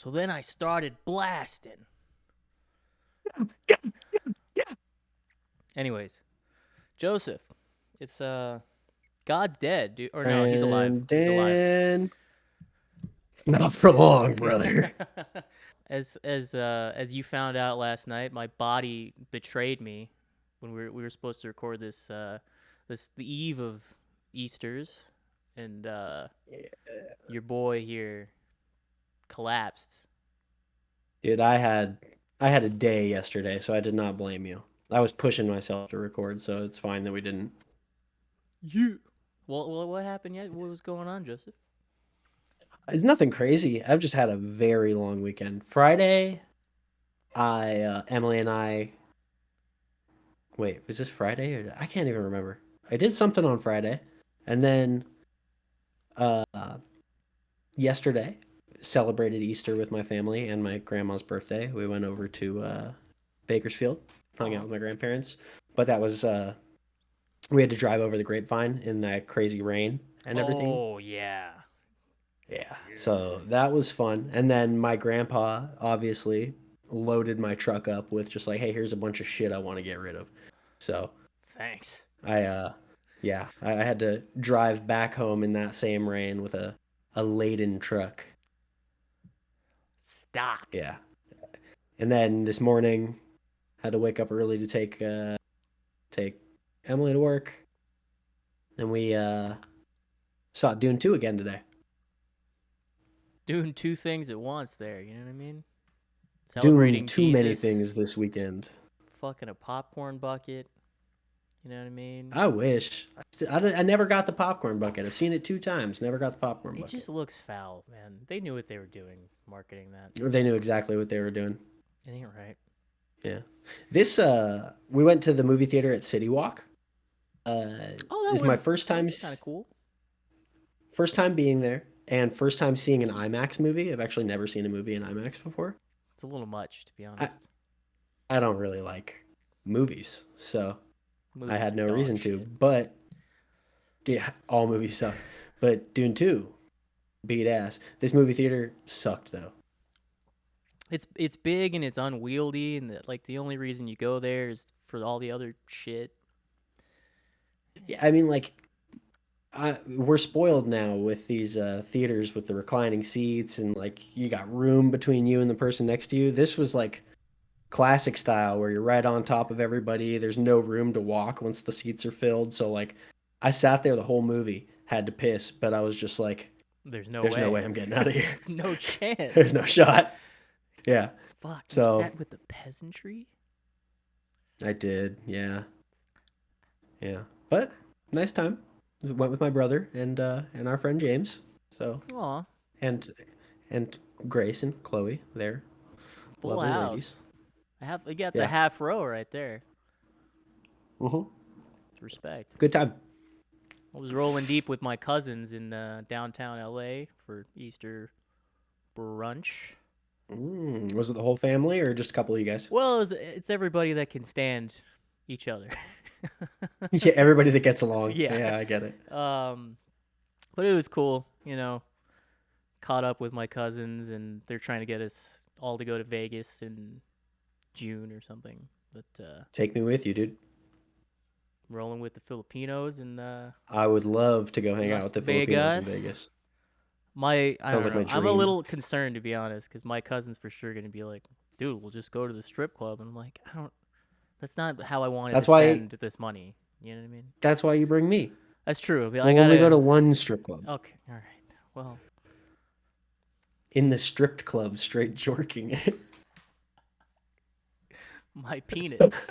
So then I started blasting. Yeah. Anyways, Joseph, it's God's dead, dude. Or no, he's alive. And He's alive. then not for long, brother. As you found out last night, my body betrayed me when we were supposed to record this the eve of Easter's, and your boy here collapsed. Dude, I had a day yesterday, so I did not blame you. I was pushing myself to record, so it's fine that we didn't. You. Well, what happened yet? What was going on, Joseph? It's nothing crazy. I've just had a very long weekend. Friday, Emily and I. Wait, was this Friday or I can't even remember. I did something on Friday, and then uh, yesterday celebrated Easter with my family and my grandma's birthday. We went over to Bakersfield, hung out with my grandparents, but that was we had to drive over the Grapevine in that crazy rain and everything. Oh yeah. Yeah, so that was fun. And then my grandpa obviously loaded my truck up with just like, hey, here's a bunch of shit I want to get rid of. So Thanks. I yeah, I had to drive back home in that same rain with a laden truck. Stocked. Yeah. And then this morning had to wake up early to take Emily to work. And we saw Dune 2 again today. Doing two things at once there, you know what I mean? Doing Celebrating too many Jesus, things this weekend. fucking a popcorn bucket, you know what I mean? I wish. I never got the popcorn bucket. I've seen it 2 times. Never got the popcorn It bucket. just looks foul, man. They knew what they were doing marketing that. They knew exactly what they were doing. It ain't right. Yeah. This we went to the movie theater at City Walk. That Is my was kind of cool. first time being there and first time seeing an IMAX movie. I've actually never seen a movie in IMAX before. It's a little much, to be I, honest. I don't really like movies, so I Movies had are no dog reason to. shit. But yeah, all movies suck. But Dune 2 beat ass. This movie theater sucked though. It's big and it's unwieldy, and the only reason you go there is for all the other shit. Yeah, I mean, like, we're spoiled now with these theaters with the reclining seats and like you got room between you and the person next to you. This was like classic style where you're right on top of everybody. There's no room to walk once the seats are filled. So like, I sat there the whole movie, had to piss, but I was just like, There's no "There's way. no way I'm getting out of here. There's no chance. There's no shot." Yeah. Fuck, you So sat with the peasantry? I did. Yeah. Yeah. But nice time. Went with my brother and our friend James. So Aw, and and Grace and Chloe there. full Lovely ladies. house. It's a Yeah. half row right there. Hmm. Respect. Good time. I was rolling deep with my cousins in downtown LA for Easter brunch. Was it the whole family or just a couple of you guys? Well, it's everybody that can stand each other. Yeah, everybody that gets along. Yeah. Yeah, I get it. But it was cool, caught up with my cousins, and they're trying to get us all to go to Vegas in June or something. But Take me with you, dude. rolling with the Filipinos and I would love to go hang out Las with the Filipinos in Vegas. Vegas. I Sounds don't like my know. I'm a dream. little concerned, to be honest, because my cousin's for sure going to be like, dude, we'll just go to the strip club. And I'm like, that's not how I wanted to That's why spend this money. You know what I mean? that's why you bring me. That's true. I We'll only go to one strip club. Okay, all right. Well, In the stripped club, straight jorking it. my peanuts.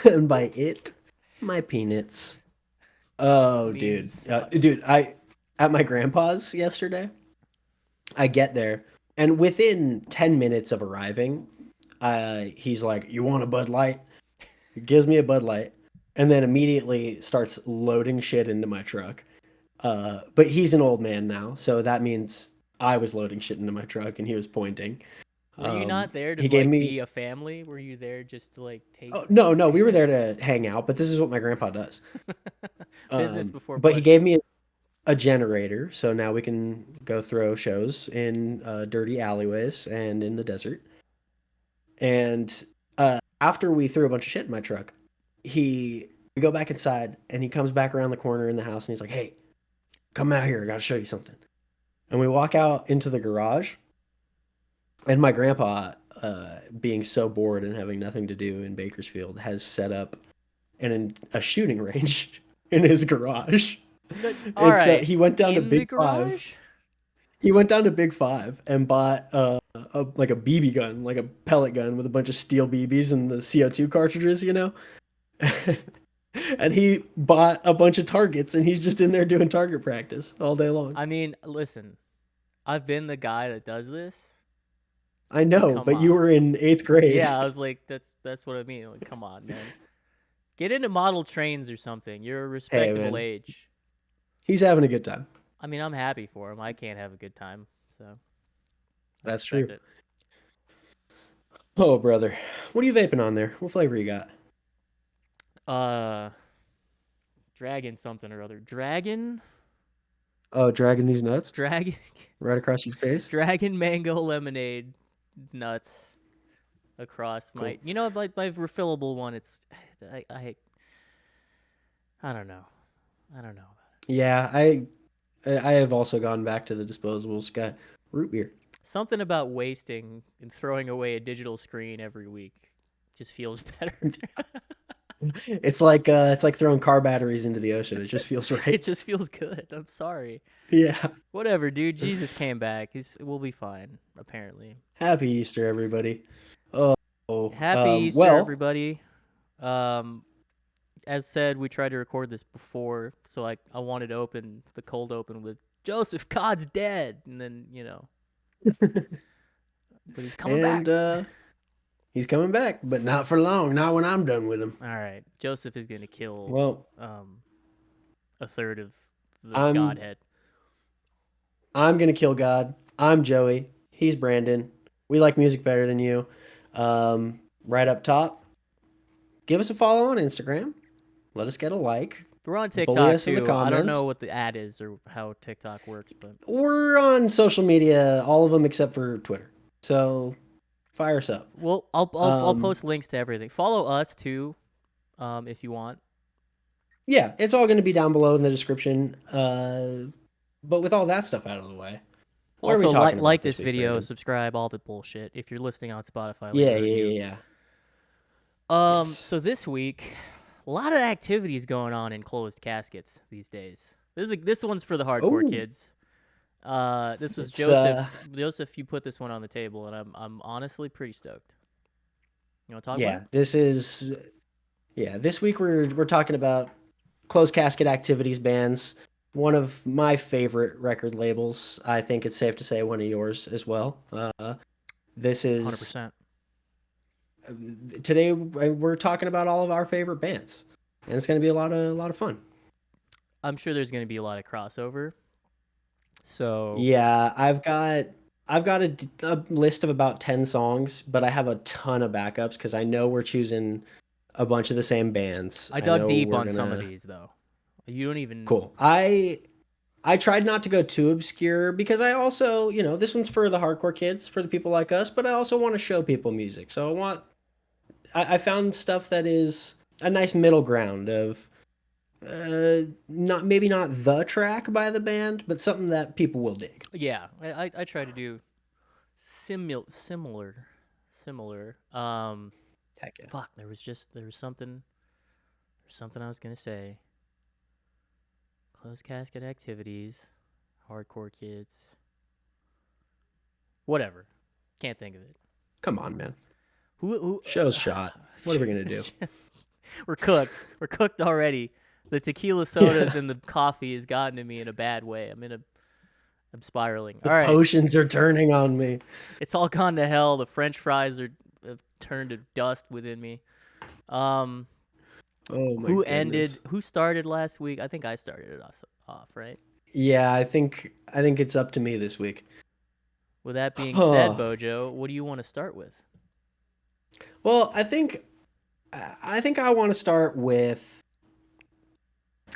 And by it, my peanuts. Oh, dude. Dude, I at my grandpa's yesterday, I get there, and within 10 minutes of arriving, he's like, "You want a Bud Light?" He gives me a Bud Light, and then immediately starts loading shit into my truck. But he's an old man now, so that means I was loading shit into my truck, and he was pointing. Were you not there to He gave me. be a family? Were you there just to take Oh, no, we were there to hang out, but this is what my grandpa does. business before But he pleasure? gave me a generator, so now we can go throw shows in dirty alleyways and in the desert. And after we threw a bunch of shit in my truck, we go back inside, and he comes back around the corner in the house, and he's like, "Hey, come out here. I got to show you something." And we walk out into the garage, and my grandpa, being so bored and having nothing to do in Bakersfield, has set up a shooting range in his garage. All right, He went down to in the Big Five. garage. He went down to Big Five and bought like a BB gun, like a pellet gun with a bunch of steel BBs and the CO2 cartridges, you know. And he bought a bunch of targets, and he's just in there doing target practice all day long. I mean, listen, I've been the guy that does this. I know, but you were in 8th grade. Yeah, I was like, that's what I mean. Like, come on, man. Get into model trains or something. You're a respectable age. He's having a good time. I mean, I'm happy for him. I can't have a good time, so. That's true. Oh, brother. What are you vaping on there? What flavor you got? Dragon something or other. Dragon? Oh, Dragon these nuts? Dragon. Right across your face? Dragon mango lemonade. It's nuts. Across cool. My, you know, like my refillable one. It's, I don't know. I don't know. Yeah, I have also gone back to the disposables. Got root beer. Something about wasting and throwing away a digital screen every week just feels better. It's like throwing car batteries into the ocean. It just feels right. It just feels good. I'm sorry. Yeah. Whatever, dude. Jesus came back. We'll be fine, apparently. Happy Easter, everybody. Happy Easter, everybody. As said, we tried to record this before, so I wanted to open the cold open with Joseph, God's dead, and then, you know. But he's coming back. He's coming back, but not for long. Not when I'm done with him. All right. Joseph is going to kill a third of the Godhead. I'm going to kill God. I'm Joey. He's Brandon. We like music better than you. Right up top, give us a follow on Instagram. Let us get a like. We're on TikTok too. I don't know what the ad is or how TikTok works, but we're on social media, all of them except for Twitter. So fire us up. Well, I'll post links to everything. Follow us too, if you want. Yeah, it's all going to be down below in the description. But with all that stuff out of the way, what also like this video, subscribe, all the bullshit. If you're listening on Spotify, yeah. Yes. So this week, a lot of activities going on in closed caskets these days. This one's for the hardcore kids. This was Joseph's. Joseph, you put this one on the table, and I'm honestly pretty stoked. You want to talk about it? This week we're talking about closed casket activities bands. One of my favorite record labels. I think it's safe to say one of yours as well. This is 100%. Today we're talking about all of our favorite bands, and it's going to be a lot of fun. I'm sure there's going to be a lot of crossover. So yeah, I've got a list of about 10 songs, but I have a ton of backups because I know we're choosing a bunch of the same bands. I dug deep on some of these though. You don't even cool. I tried not to go too obscure because I also, this one's for the hardcore kids, for the people like us, but I also want to show people music. So I found stuff that is a nice middle ground of not the track by the band, but something that people will dig. Yeah, I try to do similar. Heck yeah. Fuck, there was something I was gonna say. Closed casket activities, hardcore kids. Whatever. Can't think of it. Come on, man. Who show's shot. What are we gonna do? We're cooked. We're cooked already. The tequila sodas and the coffee has gotten to me in a bad way. I'm spiraling. All right. Potions are turning on me. It's all gone to hell. The French fries have turned to dust within me. Oh my goodness. Who started last week? I think I started it off, right? Yeah, I think it's up to me this week. With that being said, Bojo, what do you want to start with? Well, I think I want to start with.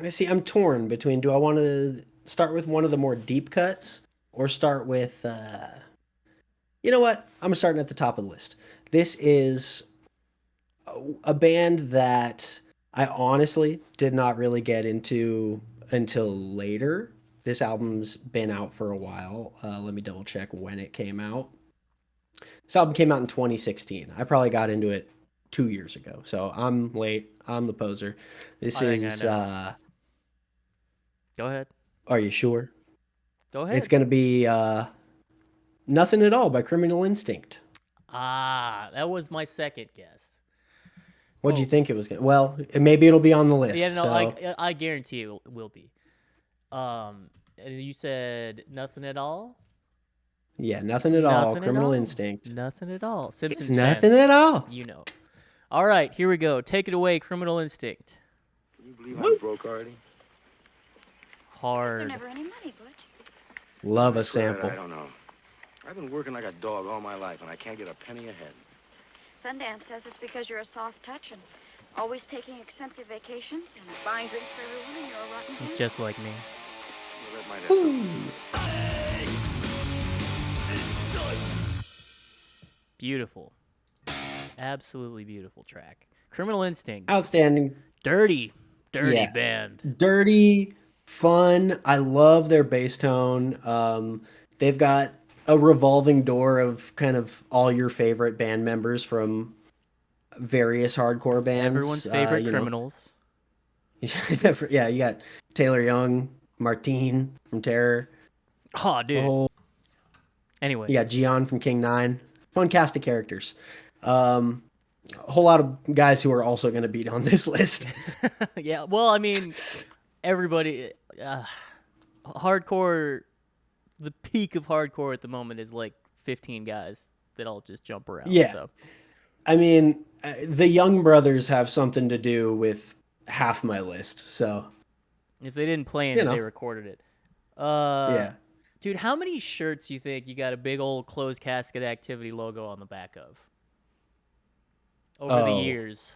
I see. I'm torn between. Do I want to start with one of the more deep cuts, or start with you know what? I'm starting at the top of the list. This is a band that I honestly did not really get into until later. This album's been out for a while. Let me double check when it came out. This album came out in 2016. I probably got into it 2 years ago, so I'm late. I'm the poser. This is. Go ahead. Are you sure? Go ahead. It's gonna be Nothing at All by Criminal Instinct. Ah, that was my second guess. What do you think it was gonna? Well, maybe it'll be on the list. Yeah, no, so. I guarantee it will be. You said Nothing at All. Yeah, Nothing at All. Criminal Instinct. Nothing at all. Simpsons it's nothing at all. You know. All right, here we go. Take it away, Criminal Instinct. Can you believe I'm broke already? Hard. There's never any money, Butch. Love a sample. I don't know. I've been working like a dog all my life, and I can't get a penny ahead. Sundance says it's because you're a soft touch and always taking expensive vacations and buying drinks for everyone and you're a rotten He's dude. just like me. Well, that might have something to do with it. Beautiful. Absolutely beautiful track. Criminal Instinct. Outstanding. Dirty band. Dirty, fun. I love their bass tone. They've got a revolving door of kind of all your favorite band members from various hardcore bands. Everyone's favorite criminals. Yeah, you got Taylor Young, Martine from Terror. Oh, dude. Anyway. You got Gian from King 9. Fun cast of characters. A whole lot of guys who are also going to be on this list. Yeah, well, I mean, everybody, hardcore, the peak of hardcore at the moment is like 15 guys that all just jump around. Yeah. So. I mean, the Young Brothers have something to do with half my list, so. If they didn't play in it, they recorded it. Yeah. Dude, how many shirts you think you got a big old closed casket activity logo on the back of? Over the years.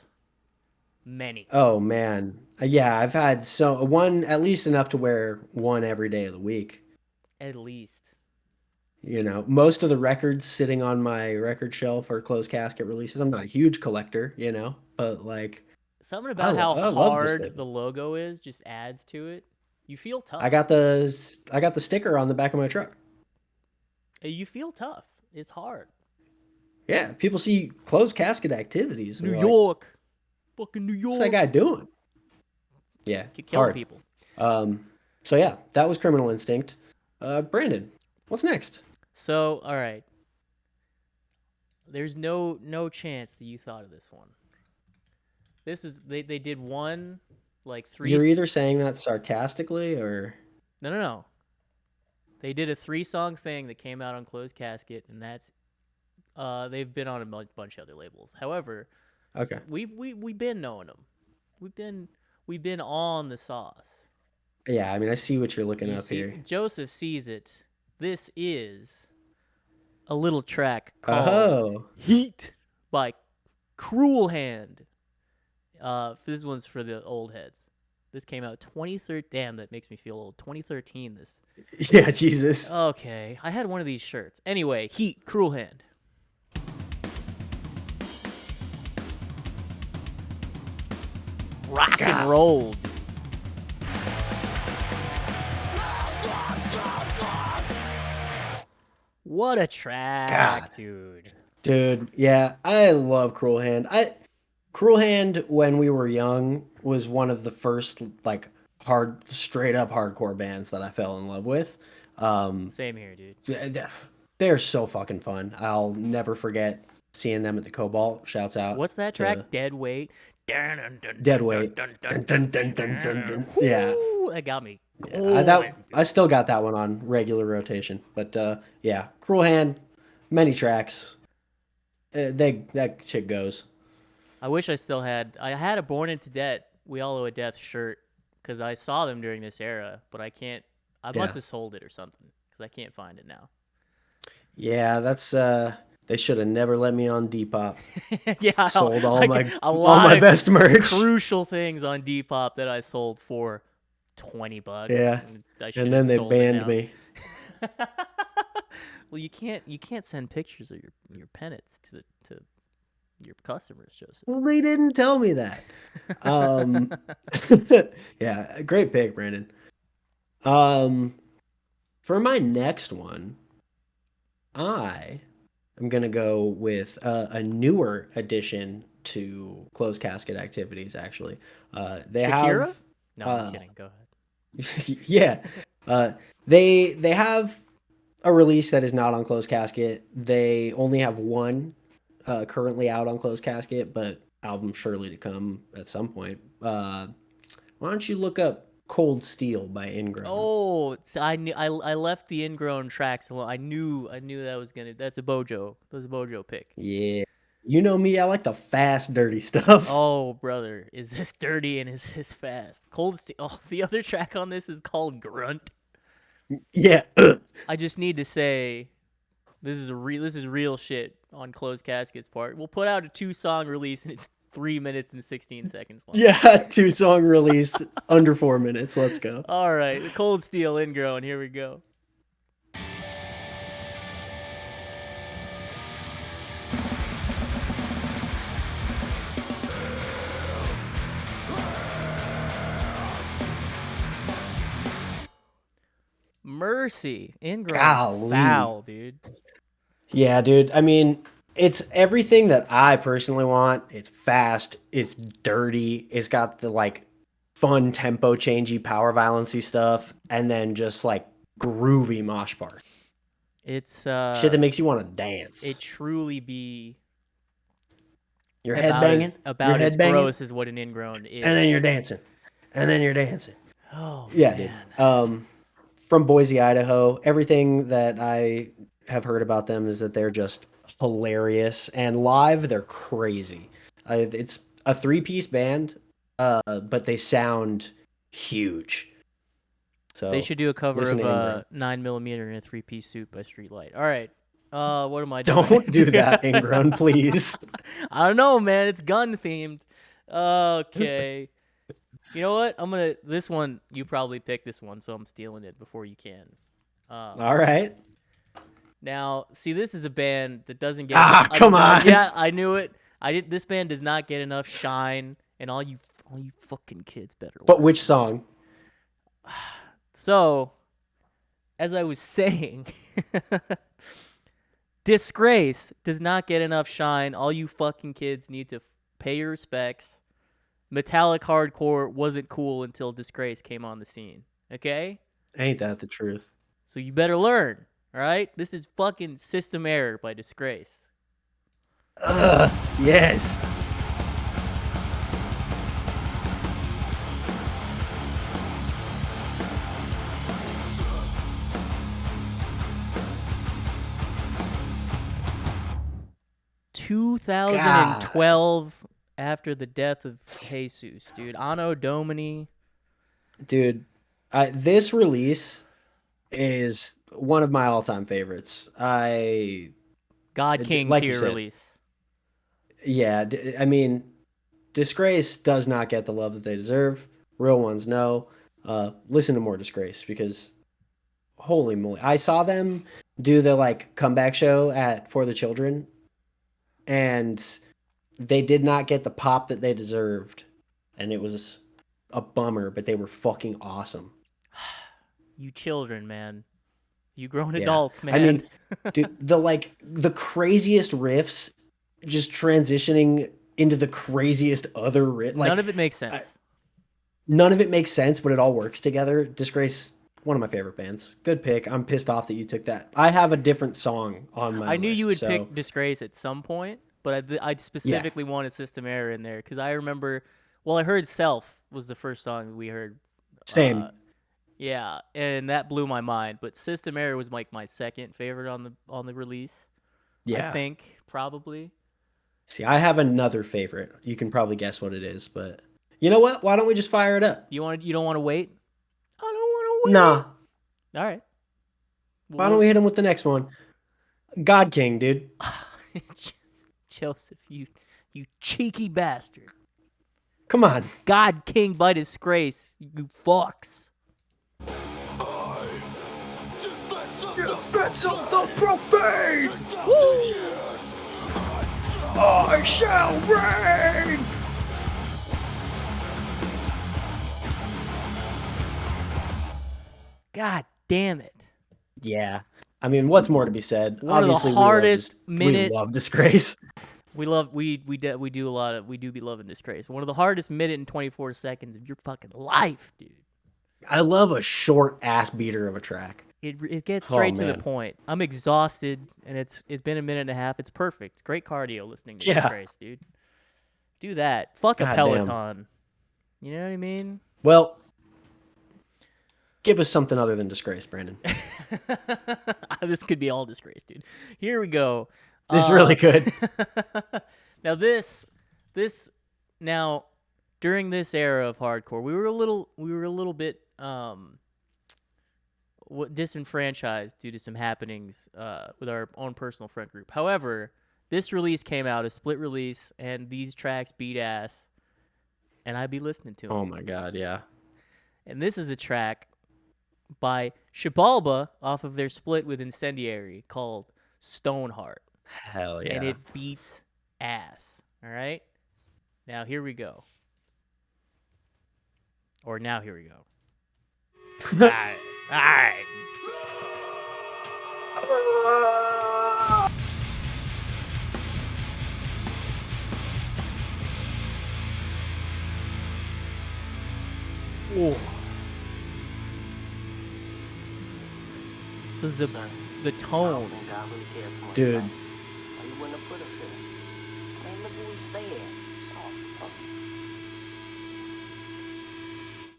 Many. Oh, man. Yeah, I've had one, at least enough to wear one every day of the week. At least. You know, most of the records sitting on my record shelf are closed casket releases. I'm not a huge collector, you know, but like. Something about how hard the logo is just adds to it. You feel tough. I got the sticker on the back of my truck. You feel tough. It's hard. Yeah, people see closed casket activities. New York. Fucking New York. What's that guy doing? Yeah, killing people. So yeah, that was Criminal Instinct. Brandon, what's next? So, all right. There's no chance that you thought of this one. This is they did one like 3. You're either saying that sarcastically or no. They did a 3-song thing that came out on Closed Casket, and that's they've been on a bunch of other labels. However, okay, we've been knowing them. We've been on the sauce. Yeah, I mean, I see what you're looking up here. Joseph sees it. This is a little track called Heat by Cruel Hand. This one's for the old heads. This came out 2013. Damn, that makes me feel old. 2013, this. Yeah, Jesus. Okay, I had one of these shirts. Anyway, Heat, Cruel Hand. Rock and roll. What a track, dude. Dude, yeah, I love Cruel Hand. Cruel Hand, when we were young, was one of the first like straight up hardcore bands that I fell in love with. Same here, dude. They're so fucking fun. I'll never forget seeing them at the Cobalt. Shouts out. What's that track? Dead Weight. Dead Weight. Yeah. That got me. I still got that one on regular rotation. But yeah, Cruel Hand, many tracks. That shit goes. I wish I still had. I had a Born Into Debt, We All Owe a Death shirt because I saw them during this era, but I can't. I must have sold it or something because I can't find it now. Yeah, that's. They should have never let me on Depop. Yeah, sold all my best merch. Crucial things on Depop that I sold for $20. Yeah. I should And have then they sold it banned now. me. Well, you can't send pictures of your pennants to your customers, Joseph. Well, they didn't tell me that. Yeah, great pick, Brandon. For my next one, I am gonna go with a newer addition to Closed Casket Activities. Actually, they Shakira? have. No, I'm kidding. Go ahead. Yeah, they have a release that is not on Closed Casket. They only have one currently out on Closed Casket, but album surely to come at some point. Why don't you look up Cold Steel by Ingrown? Oh, so I left the Ingrown tracks alone. I knew that was gonna. That's a Bojo. That's a Bojo pick. Yeah. You know me, I like the fast, dirty stuff. Oh, brother, is this dirty and is this fast? Cold Steel. Oh, the other track on this is called Grunt. Yeah. I just need to say, this is real shit on Closed Casket's part. We'll put out a 2-song release and it's 3 minutes and 16 seconds long. Yeah, 2-song release, under 4 minutes. Let's go. All right, the Cold Steel Ingrown. Here we go. Mercy. Ingrown. Golly. Foul, dude. Yeah, dude. I mean, it's everything that I personally want. It's fast. It's dirty. It's got the like fun tempo changey, power violency stuff, and then just like groovy mosh part. It's Shit that makes you want to dance. it truly be Your head banging. about your head as banging, gross as what an Ingrown is. and then you're dancing. And then you're dancing. Oh, Yeah, man. dude. From Boise, Idaho, everything that I have heard about them is that they're just hilarious, and live they're crazy. It's a 3-piece band, but they sound huge. So They should do a cover listen of to Ingrown. 9mm in a 3-piece suit by Streetlight. All right. What am I doing? Don't do that, Ingrown, please. I don't know, man. It's gun themed. Okay. You know what? This one, you probably picked this one, so I'm stealing it before you can. All right. Now, see, this is a band that doesn't get. Come on. Yeah, I knew it. This band does not get enough shine, and all you fucking kids better. But learn. which song? So, as I was saying, Disgrace does not get enough shine. All you fucking kids need to pay your respects. Metallic hardcore wasn't cool until Disgrace came on the scene. Okay? Ain't that the truth? So you better learn. All right? This is fucking System Error by Disgrace. Yes. – 2012 after the death of Jesus, dude. Anno Domini. Dude, this release is one of my all-time favorites. God King like you tier said. release. Yeah, I mean, Disgrace does not get the love that they deserve. Real ones know. Listen to more Disgrace, because holy moly. I saw them do the like comeback show at For the Children, and they did not get the pop that they deserved, and it was a bummer, but they were fucking awesome. You children, man. You grown Yeah. adults, man. I mean, dude, the craziest riffs just transitioning into the craziest other riff. Like, none of it makes sense. None of it makes sense, but it all works together. Disgrace, one of my favorite bands. Good pick. I'm pissed off that you took that. I have a different song on my I knew list, you would so- pick Disgrace at some point, but I specifically wanted System Error in there because I remember. Well, I heard Self was the first song we heard. Same. Yeah, and that blew my mind. But System Error was like my second favorite on the release. Yeah. I think probably. See, I have another favorite. You can probably guess what it is, but you know what? Why don't we just fire it up? You don't want to wait? I don't want to wait. Nah. All right. Why don't we hit him with the next one? God King, dude. Joseph, you cheeky bastard. Come on. God King by Disgrace, you fucks. Defense of the profane! I shall reign! God damn it. Yeah. I mean, what's more to be said? One Obviously, of the hardest we love Disgrace. We do be loving Disgrace. One of the hardest minute and 24 seconds of your fucking life, dude. I love a short ass beater of a track. It gets straight to the man. point. I'm exhausted, and it's been a minute and a half. It's perfect. It's great cardio listening to Yeah. Disgrace, dude. Do that. Fuck a God Peloton. damn. You know what I mean? Well, give us something other than Disgrace, Brandon. This could be all Disgrace, dude. Here we go. This is really good. Now now during this era of hardcore, we were a little bit disenfranchised due to some happenings with our own personal friend group. However, this release came out, a split release, and these tracks beat ass, and I'd be listening to them. Oh my god, yeah. And this is a track by Xibalba off of their split with Incendiary called Stoneheart. Hell yeah. And it beats ass. All right? Now here we go. Or now here we go. All right. All right. Oh. This is the tone. Dude. You wouldn't have put us here. Man, look where we stay at. It's all fucking...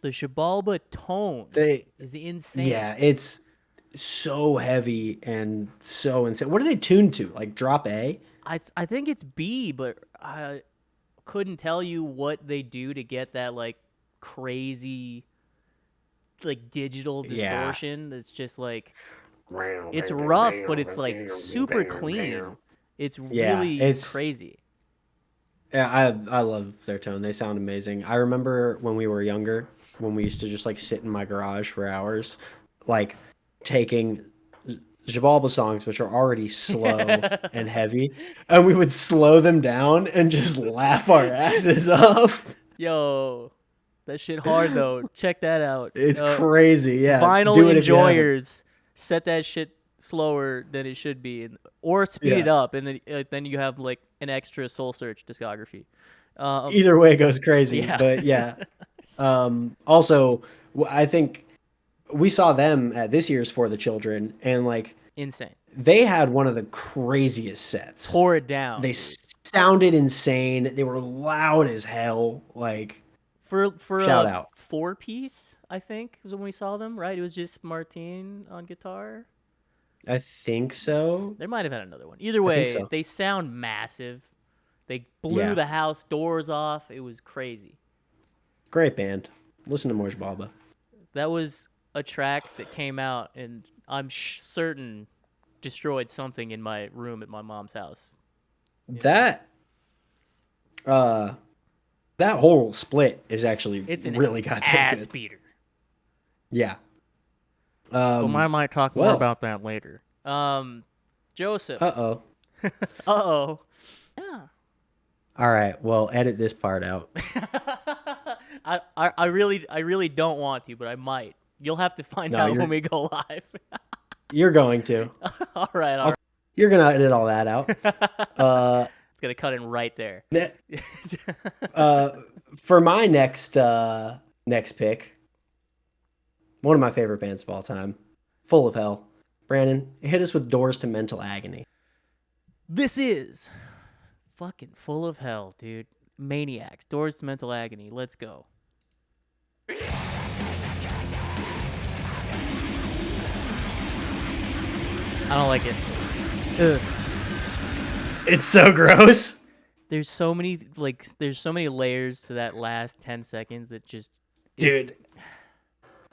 The Xibalba tone is insane. Yeah, it's so heavy and so insane. What are they tuned to? Like drop A? I think it's B, but I couldn't tell you what they do to get that like crazy like digital distortion. That's just like it's rough, but it's like super clean. It's really crazy. Yeah, I love their tone. They sound amazing. I remember when we were younger, when we used to just like sit in my garage for hours, like taking Xibalba songs, which are already slow and heavy, and we would slow them down and just laugh our asses off. Yo, that shit hard though. Check that out. It's crazy. Yeah, vinyl enjoyers, set that shit slower than it should be, or speed it up, and then you have like an extra Soul Search discography. Either way goes crazy. Yeah. But yeah. Also, I think we saw them at this year's For the Children, and like insane. They had one of the craziest sets. Tore it down. They sounded insane. They were loud as hell. Like for shout a out 4-piece, I think was when we saw them. Right? It was just Martine on guitar. I think so. They might have had another one. Either way, they sound massive. They blew the house doors off. It was crazy. Great band. Listen to more Xibalba. That was a track that came out, and I'm certain destroyed something in my room at my mom's house. That whole split is actually really goddamn ass good. Beater. Yeah. But I might talk more about that later. Joseph. Uh-oh. Uh-oh. Yeah. All right. Well, edit this part out. I really don't want to, but I might. You'll have to find out when we go live. You're going to. All right. You're going to edit all that out. It's going to cut in right there. For my next pick, one of my favorite bands of all time, Full of Hell. Brandon, hit us with Doors to Mental Agony. This is fucking Full of Hell, dude. Maniacs. Doors to Mental Agony. Let's go. I don't like it. Ugh. It's so gross. There's so many layers to that last 10 seconds that just dude.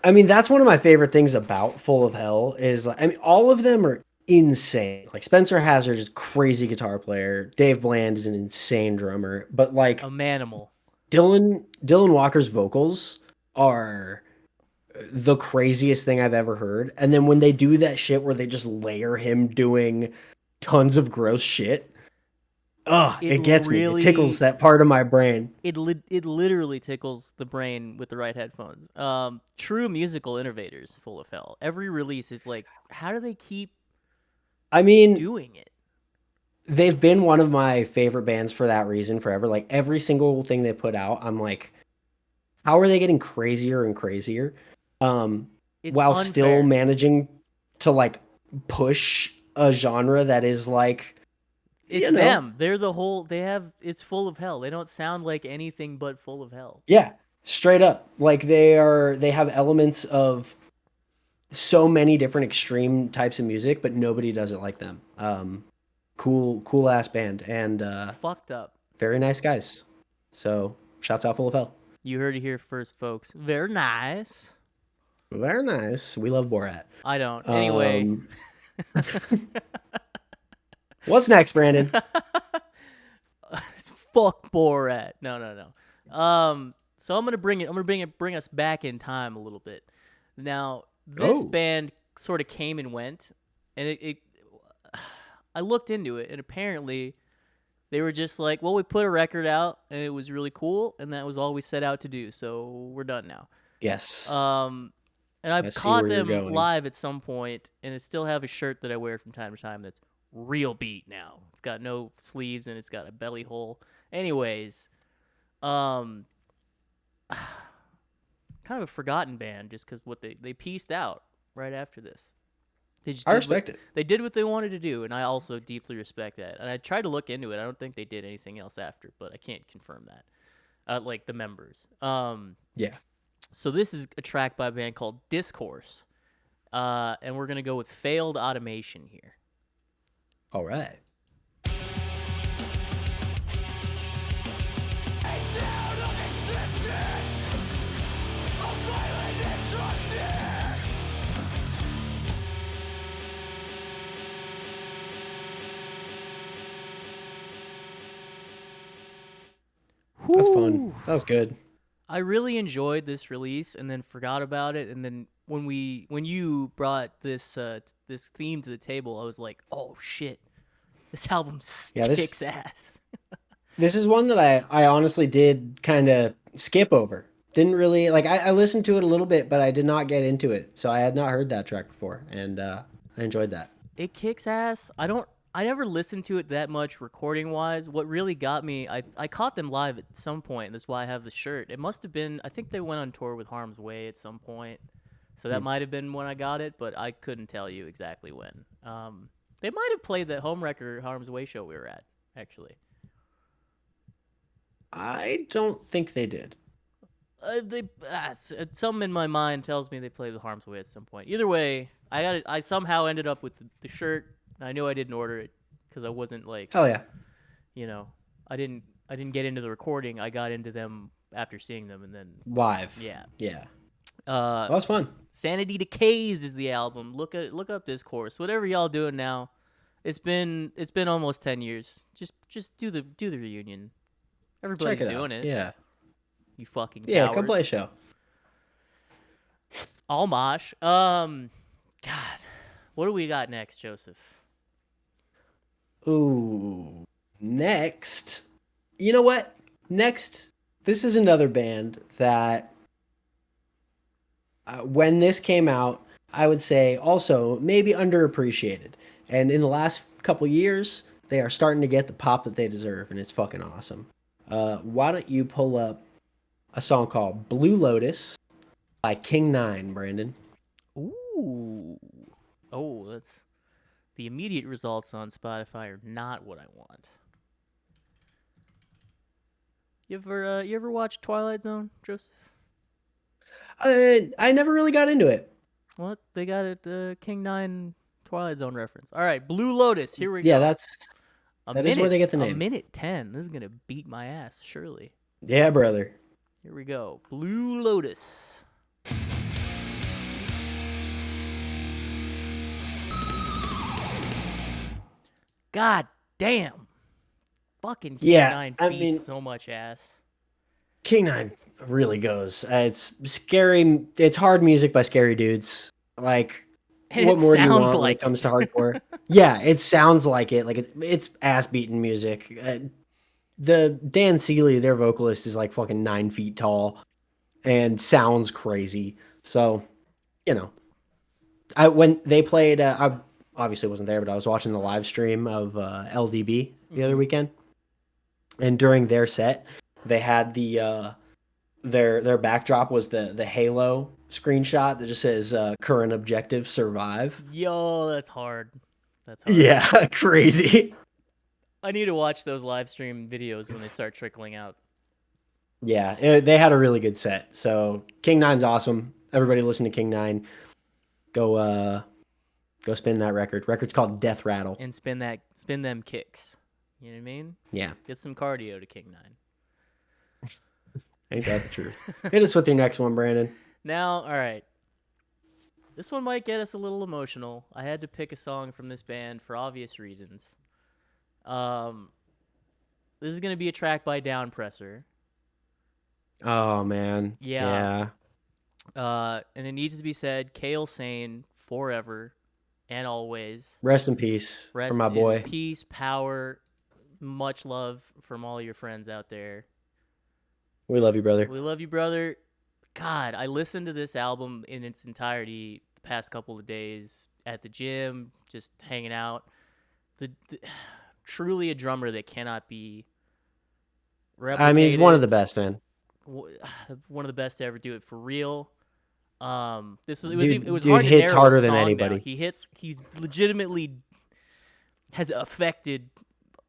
I mean, that's one of my favorite things about Full of Hell is like, I mean, all of them are insane. Like Spencer Hazard is a crazy guitar player. Dave Bland is an insane drummer, but like a manimal. Dylan Walker's vocals are the craziest thing I've ever heard. And then when they do that shit where they just layer him doing tons of gross shit, it gets me. It tickles that part of my brain. It literally tickles the brain with the right headphones. True musical innovators, Full of Hell. Every release is like, how do they keep doing it? They've been one of my favorite bands for that reason forever. Like every single thing they put out, I'm like, how are they getting crazier and crazier? While unfair. Still managing to like push a genre that is like, it's them. They're the whole. It's Full of Hell. They don't sound like anything but Full of Hell. Yeah, straight up. Like they have elements of so many different extreme types of music, but nobody does it like them. Cool ass band, and it's fucked up. Very nice guys. So shouts out Full of Hell. You heard it here first, folks. Very nice. Very nice. We love Borat. I don't. Anyway. What's next, Brandon? Fuck Borat. No. So I'm gonna bring us back in time a little bit. Now this band sort of came and went, and I looked into it, and apparently they were just like, well, we put a record out, and it was really cool, and that was all we set out to do. So we're done now. Yes. And I've caught them live at some point, and I still have a shirt that I wear from time to time that's real beat now. It's got no sleeves, and it's got a belly hole. Anyways, kind of a forgotten band just because they pieced out right after this. I respect it. They did what they wanted to do, and I also deeply respect that. And I tried to look into it. I don't think they did anything else after, but I can't confirm that. Like the members. Yeah. So this is a track by a band called Discourse, and we're gonna go with Failed Automation here. All right. That's fun. That was good. I really enjoyed this release, and then forgot about it. And then when you brought this theme to the table, I was like, oh shit, this album kicks ass. This is one that I honestly did kind of skip over. Didn't really like. I listened to it a little bit, but I did not get into it. So I had not heard that track before, and I enjoyed that. It kicks ass. I never listened to it that much recording wise. What really got me, I caught them live at some point, and that's why I have the shirt. It must have been, I think they went on tour with Harm's Way at some point. So that might have been when I got it, but I couldn't tell you exactly when. They might have played that Home Wrecker Harm's Way show we were at, actually. I don't think they did. Something in my mind tells me they played with Harm's Way at some point. Either way, I somehow ended up with the shirt. I knew I didn't order it because I wasn't like, hell yeah, I didn't get into the recording. I got into them after seeing them, and then live. Yeah. That was fun. Sanity Decays is the album. Look up Discourse. Whatever y'all doing now, it's been almost 10 years. Just do the reunion. Everybody's doing it. Yeah. You fucking yeah. cowards. Come play a show. All mosh. God, what do we got next, Joseph? Ooh, next. You know what? Next, this is another band that when this came out, I would say also maybe underappreciated. And in the last couple years, they are starting to get the pop that they deserve, and it's fucking awesome. Why don't you pull up a song called Blue Lotus by King 9, Brandon? Ooh. Oh, that's... The immediate results on Spotify are not what I want. You ever watch Twilight Zone, Joseph? I never really got into it. What? They got it, King 9 Twilight Zone reference. All right, Blue Lotus, here we go. Yeah, that is where they get the name. 1:10. This is going to beat my ass, surely. Yeah, brother. Here we go. Blue Lotus. God damn. Fucking King 9 beats so much ass. King Nine really goes. It's scary. It's hard music by scary dudes. Like, And what it more do you sounds want when like it comes it. to hardcore? Yeah, it sounds like it. Like it's ass beating music. The Dan Seeley, their vocalist, is like fucking 9 feet tall and sounds crazy. So, you know, when they played, I obviously wasn't there, but I was watching the live stream of LDB the other weekend, and during their set, they had the their backdrop was the Halo screenshot that just says current objective survive. Yo, that's hard. That's hard. Yeah, crazy. I need to watch those live stream videos when they start trickling out. Yeah, they had a really good set. So King Nine's awesome. Everybody listen to King Nine. Go spin that record. Record's called Death Rattle. And spin them kicks. You know what I mean? Yeah. Get some cardio to King 9. Ain't that the truth? Hit us with your next one, Brandon. Now, all right. This one might get us a little emotional. I had to pick a song from this band for obvious reasons. This is going to be a track by Downpresser. Oh man. Yeah. And it needs to be said, Kale Sane, forever and always. Rest in peace Rest for my in boy. peace, power, much love from all your friends out there. We love you, brother. We love you, brother. God, I listened to this album in its entirety the past couple of days at the gym, just hanging out. The truly a drummer that cannot be replicated. I mean, he's one of the best, man. One of the best to ever do it for real. It was Dude hard to hits narrow harder a than song anybody. down. He's legitimately has affected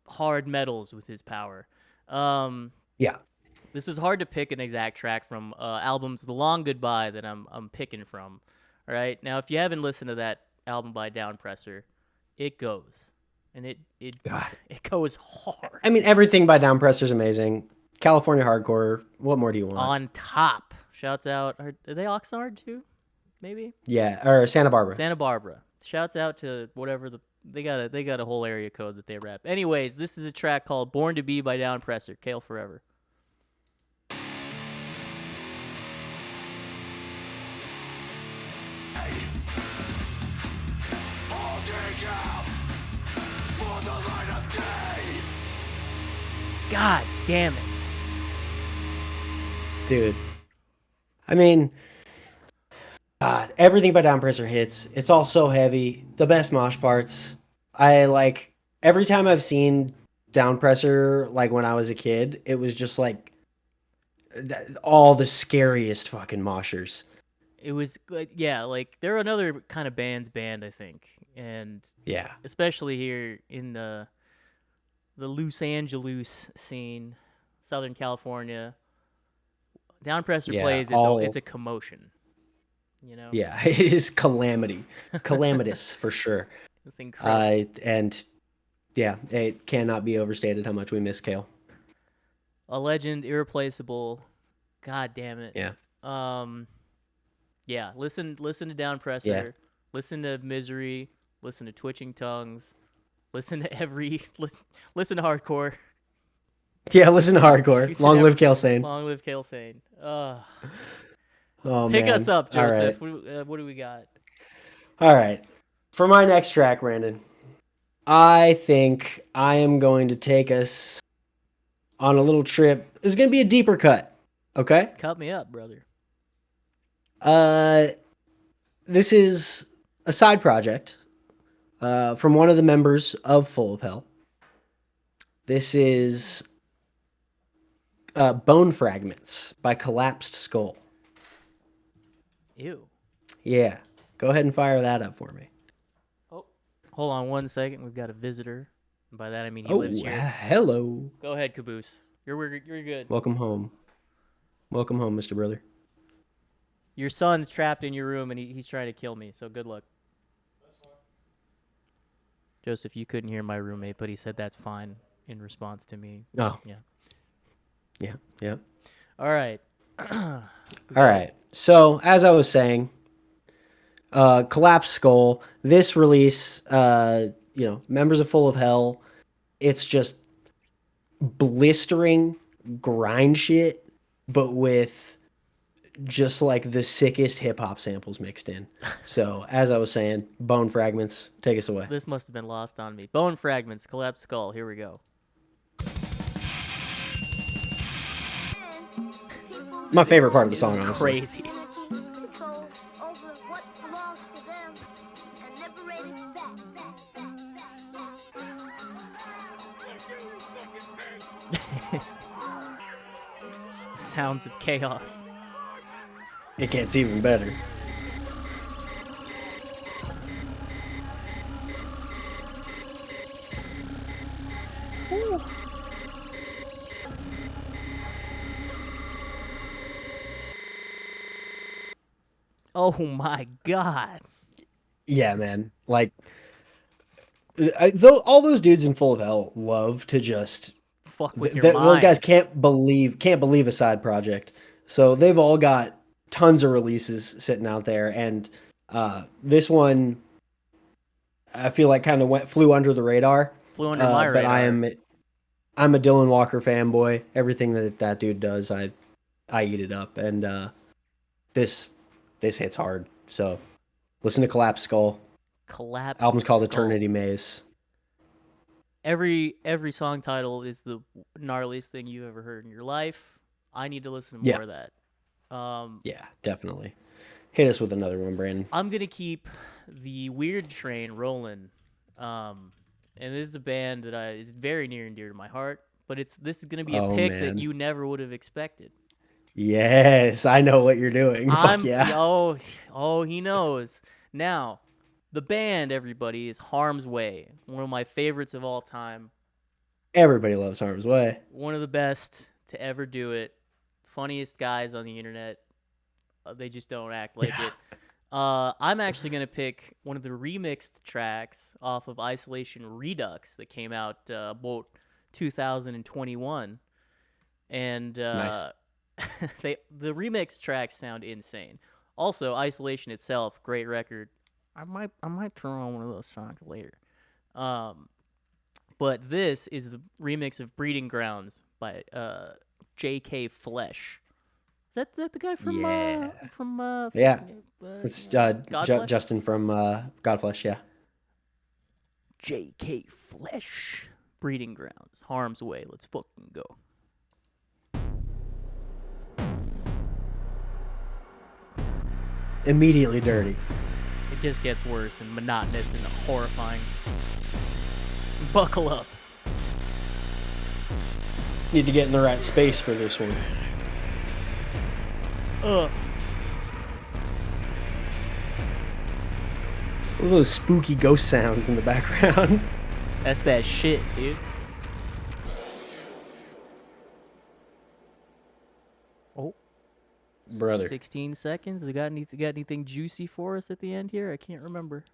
hard metals with his power. Yeah. This was hard to pick an exact track from albums The Long Goodbye that I'm picking from. All right. Now, if you haven't listened to that album by Downpresser, it goes. And it goes hard. I mean, everything by Downpresser is amazing. California hardcore. What more do you want? On top. Shouts out. Are they Oxnard too? Maybe? Yeah, or Santa Barbara. Santa Barbara. Shouts out to whatever they got a whole area code that they rep. Anyways, this is a track called Born to Be by Downpresser. Kale forever. God damn it. Dude. I mean, God, everything by Downpresser hits. It's all so heavy. The best mosh parts. I like every time I've seen Downpresser, like when I was a kid, it was just like all the scariest fucking moshers. It was yeah, like they're another kind of band, I think. And Yeah. especially here in the Los Angeles scene, Southern California. Downpresser Yeah, plays, it's a commotion. You know? Yeah, it is calamity. Calamitous for sure. It's incredible. And yeah, it cannot be overstated how much we miss Kale. A legend, irreplaceable. God damn it. Yeah. Yeah, listen to Downpresser. Yeah. Listen to Misery. Listen to Twitching Tongues. Listen to listen to hardcore. Yeah, listen to hardcore. Long live Kale Sane. Long live Kale Sane. Oh, Pick man. us up, All Joseph. right. What do we got? All right. For my next track, Brandon, I think I am going to take us on a little trip. It's going to be a deeper cut. Okay? Cut me up, brother. This is a side project from one of the members of Full of Hell. This is Bone Fragments by Collapsed Skull. Ew. Yeah. Go ahead and fire that up for me. Oh, hold on 1 second. We've got a visitor. And by that I mean he lives here. Hello. Go ahead, Caboose. You're good. Welcome home. Welcome home, Mr. Brother. Your son's trapped in your room and he's trying to kill me. So good luck. That's fine. Joseph, you couldn't hear my roommate, but he said that's fine in response to me. Oh. Yeah. Yeah. All right. All right. So, as I was saying, Collapsed Skull, this release, members of Full of Hell, it's just blistering grind shit but with just like the sickest hip hop samples mixed in. So as I was saying, Bone Fragments, take us away. This must have been lost on me. Bone Fragments, Collapsed Skull. Here we go. My favorite part of the song, This is honestly. crazy. Sounds of chaos. It gets even better. Oh my god. Yeah, man. Like, all those dudes in Full of Hell love to just Fuck with your mind. those guys can't believe a side project. So they've all got tons of releases sitting out there, and this one I feel like kind of flew under the radar. Flew under my radar. But I'm a Dylan Walker fanboy. Everything that dude does, I eat it up, and this hits hard. So listen to Collapsed Skull. Collapsed Album's called Skull. Eternity Maze. Every song title is the gnarliest thing you've ever heard in your life. I need to listen to more of that. Yeah, definitely. Hit us with another one, Brandon. I'm gonna keep the weird train rolling, and this is a band that is very near and dear to my heart. But this is gonna be a pick that you never would have expected. Yes, I know what you're doing. Fuck yeah. Oh, he knows. Now, the band, everybody, is Harm's Way, one of my favorites of all time. Everybody loves Harm's Way. One of the best to ever do it. Funniest guys on the internet. They just don't act like it. I'm actually going to pick one of the remixed tracks off of Isolation Redux that came out about 2021. And Nice. the remix tracks sound insane. Also, Isolation itself, great record. I might throw on one of those songs later. But this is the remix of Breeding Grounds by J.K. Flesh. Is that the guy from yeah. It's Godflesh? Justin from Godflesh, yeah. J.K. Flesh. Breeding Grounds. Harm's Way. Let's fucking go. Immediately dirty. It just gets worse and monotonous and horrifying. Buckle up. Need to get in the right space for this one. What are those spooky ghost sounds in the background? That's that shit, dude. Oh. Brother. 16 seconds. Got anything juicy for us at the end here? I can't remember.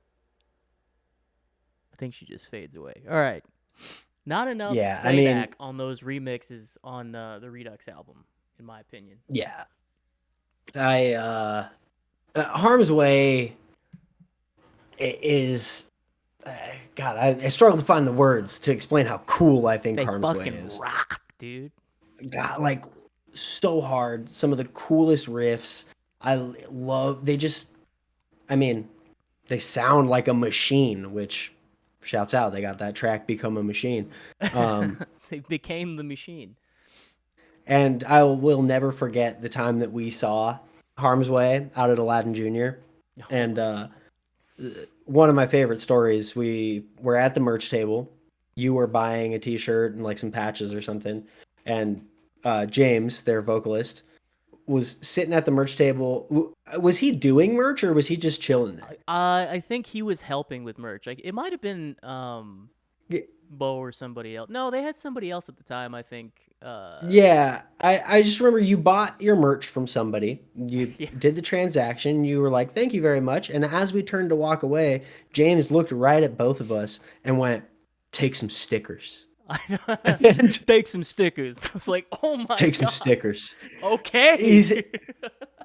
I think she just fades away. All right. Not enough playback on those remixes on the Redux album, in my opinion. Yeah. Harm's Way is... God, I struggle to find the words to explain how cool I think Harm's Way is. They fucking rock, dude. God, like, so hard. Some of the coolest riffs. I love... They sound like a machine, which... Shouts out, they got that track Become a Machine. They became the machine. And I will never forget the time that we saw Harm's Way out at Aladdin Jr. And one of my favorite stories, we were at the merch table. You were buying a t-shirt and like some patches or something. And James, their vocalist, was sitting at the merch table. Was he doing merch or was he just chilling there? I think he was helping with merch. Like it might have been Bo or somebody else. No, they had somebody else at the time, I think. Yeah, I just remember you bought your merch from somebody. You did the transaction. You were like, thank you very much. And as we turned to walk away, James looked right at both of us and went, take some stickers. I know. Take some stickers. I was like, oh my God. Take some stickers. Okay.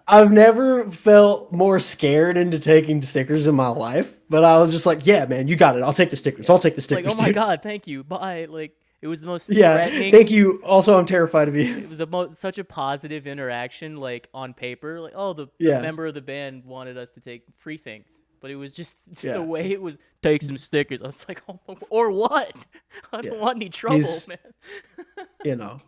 I've never felt more scared into taking stickers in my life, but I was just like, yeah, man, you got it. I'll take the stickers. I'll take the stickers. Like, oh my God, thank you. Bye. Like, It was the most Yeah, threatening. thank you. Also, I'm terrified of you. It was such a positive interaction, like on paper. Like, oh, the Yeah. member of the band wanted us to take free things, but it was just Yeah. the way it was. Take some stickers. I was like, oh, or what? I don't want any trouble, man. You know,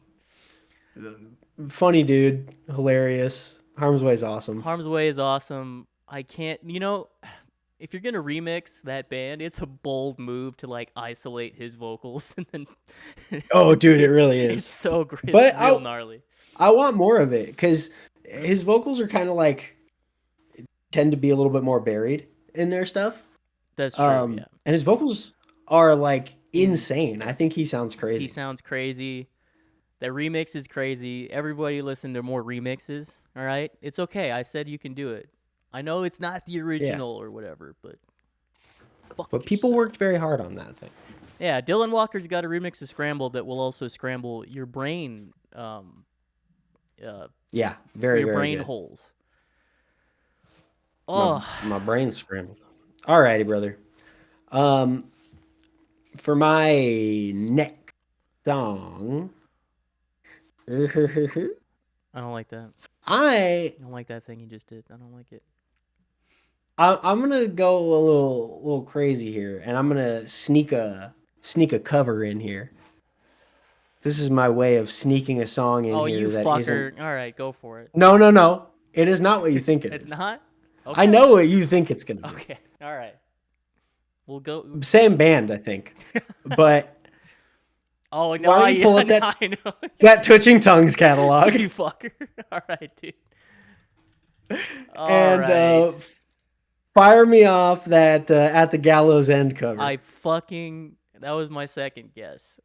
funny dude, hilarious. Harm's Way is awesome. Harm's Way is awesome. I can't, if you're gonna remix that band, it's a bold move to like isolate his vocals and then. Oh, dude, it really is. It's so great. But It's real gnarly. I want more of it because his vocals are kind of like tend to be a little bit more buried in their stuff. That's true. Yeah. And his vocals are like insane. I think he sounds crazy. He sounds crazy. That remix is crazy. Everybody listen to more remixes. All right, it's okay. I said you can do it. I know it's not the original or whatever, but people worked very hard on that thing. Yeah, Dylan Walker's got a remix of Scramble that will also scramble your brain. Yeah, very your very brain good. holes. Oh, my brain's scrambled. Alrighty, brother. For my next song, I don't like that. I don't like that thing you just did. I don't like it. I'm gonna go a little crazy here, and I'm gonna sneak a cover in here. This is my way of sneaking a song in here. Oh, you that fucker! isn't... All right, go for it. No. It is not what you think it is. It's not. Okay. I know what you think it's gonna be. Okay. All right. We'll go. Same band, I think, but. Oh, no, why don't you pull up that Twitching Tongues catalog? You fucker. All right, dude. And fire me off that At the Gallows End cover. That was my second guess.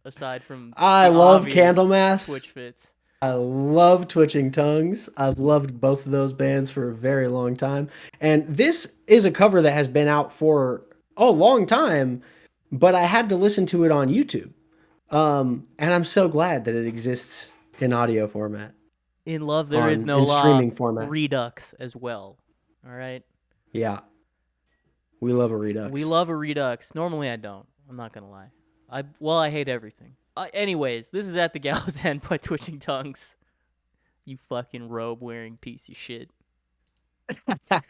Aside from I love Candlemass. Twitch fits. I love Twitching Tongues. I've loved both of those bands for a very long time. And this is a cover that has been out for a long time, but I had to listen to it on YouTube. And I'm so glad that it exists in audio format. In love, there is no law. Streaming format. Redux as well. All right? Yeah. We love a Redux. We love a Redux. Normally I don't. I'm not going to lie. I hate everything. Anyways, this is At the Gallows End by Twitching Tongues. You fucking robe-wearing piece of shit. I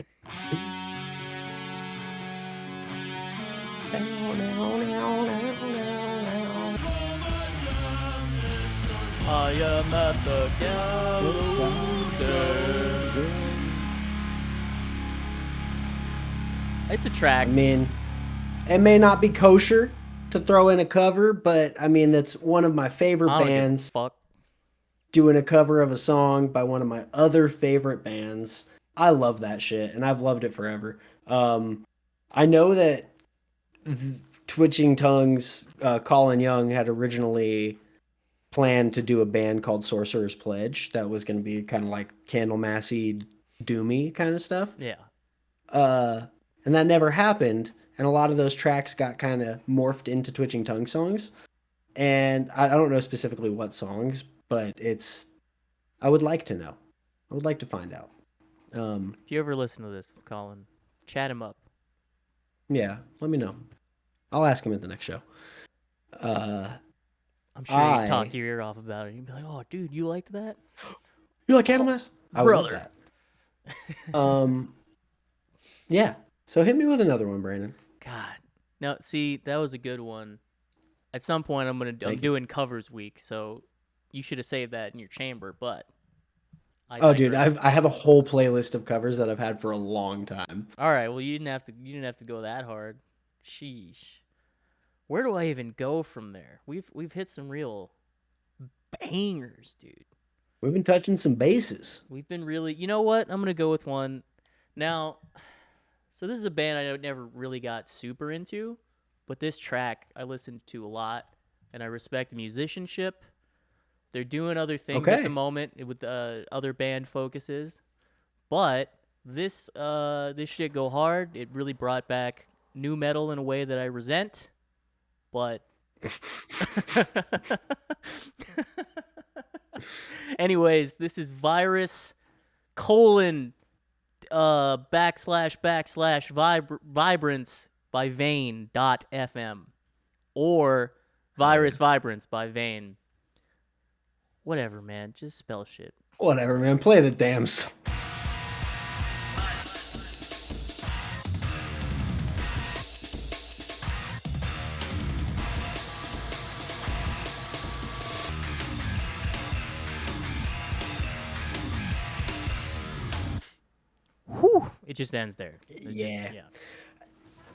am at the gallows. It's a track. I mean, it may not be kosher to throw in a cover, but I mean, it's one of my favorite bands doing a cover of a song by one of my other favorite bands. I love that shit, and I've loved it forever. I know that Twitching Tongues, Colin Young had originally planned to do a band called Sorcerer's Pledge that was going to be kind of like Candlemassy, doomy kind of stuff. Yeah. And that never happened, and a lot of those tracks got kind of morphed into Twitching Tongue songs. And I don't know specifically what songs, but I would like to know. I would like to find out. If you ever listen to this, Colin, chat him up. Yeah, let me know. I'll ask him at the next show. I'm sure he'd talk your ear off about it. He'd be like, "Oh, dude, you liked that? You like Candlemass? I would love Brother." that. Yeah. So hit me with another one, Brandon. God. Now, see, that was a good one. At some point, I'm doing covers week, so you should have saved that in your chamber. But dude, I have a whole playlist of covers that I've had for a long time. All right, well, you didn't have to go that hard. Sheesh. Where do I even go from there? We've hit some real bangers, dude. We've been touching some bases. We've been really. You know what? I'm gonna go with one. Now, so this is a band I never really got super into, but this track I listened to a lot, and I respect the musicianship. They're doing other things at the moment with other band focuses, but this shit go hard. It really brought back new metal in a way that I resent, but anyways, this is Virus : // Vibrance by Vane.fm, or Vibrance by Vane. Whatever, man. Just spell shit. Whatever, man. Play the damn song. Whew. It just ends there. Yeah.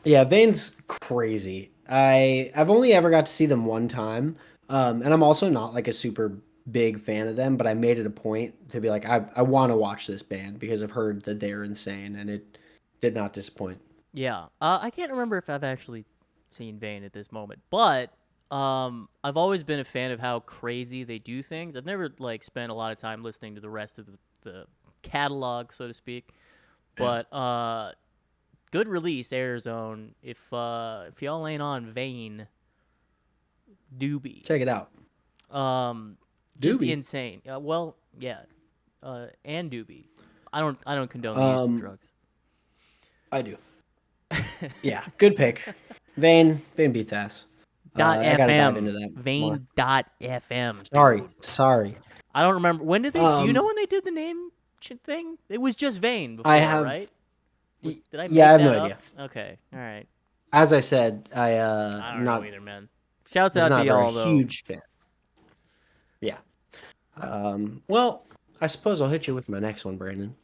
Yeah, Vane's crazy. I've only ever got to see them one time. And I'm also not like a super big fan of them, but I made it a point to be like, I want to watch this band because I've heard that they're insane, and it did not disappoint. Yeah. I can't remember if I've actually seen Vane at this moment, but I've always been a fan of how crazy they do things. I've never like spent a lot of time listening to the rest of the catalog, so to speak. But good release, Airzone. If y'all ain't on Vane, doobie. Check it out. Just Doobie. insane. Well, yeah. And doobie. I don't condone the use of drugs. I do. Yeah, good pick. Vane beats ass. I gotta dive into that more. Vane.fm. Sorry. I don't remember when did they. Do you know when they did the name thing? It was just Vane before, I have. right? Did I? Yeah, I have make no that idea. up? Okay, all right. As I said, I don't know either, man. Shouts out to y'all though. Huge fan. Yeah. Well, I suppose I'll hit you with my next one, Brandon.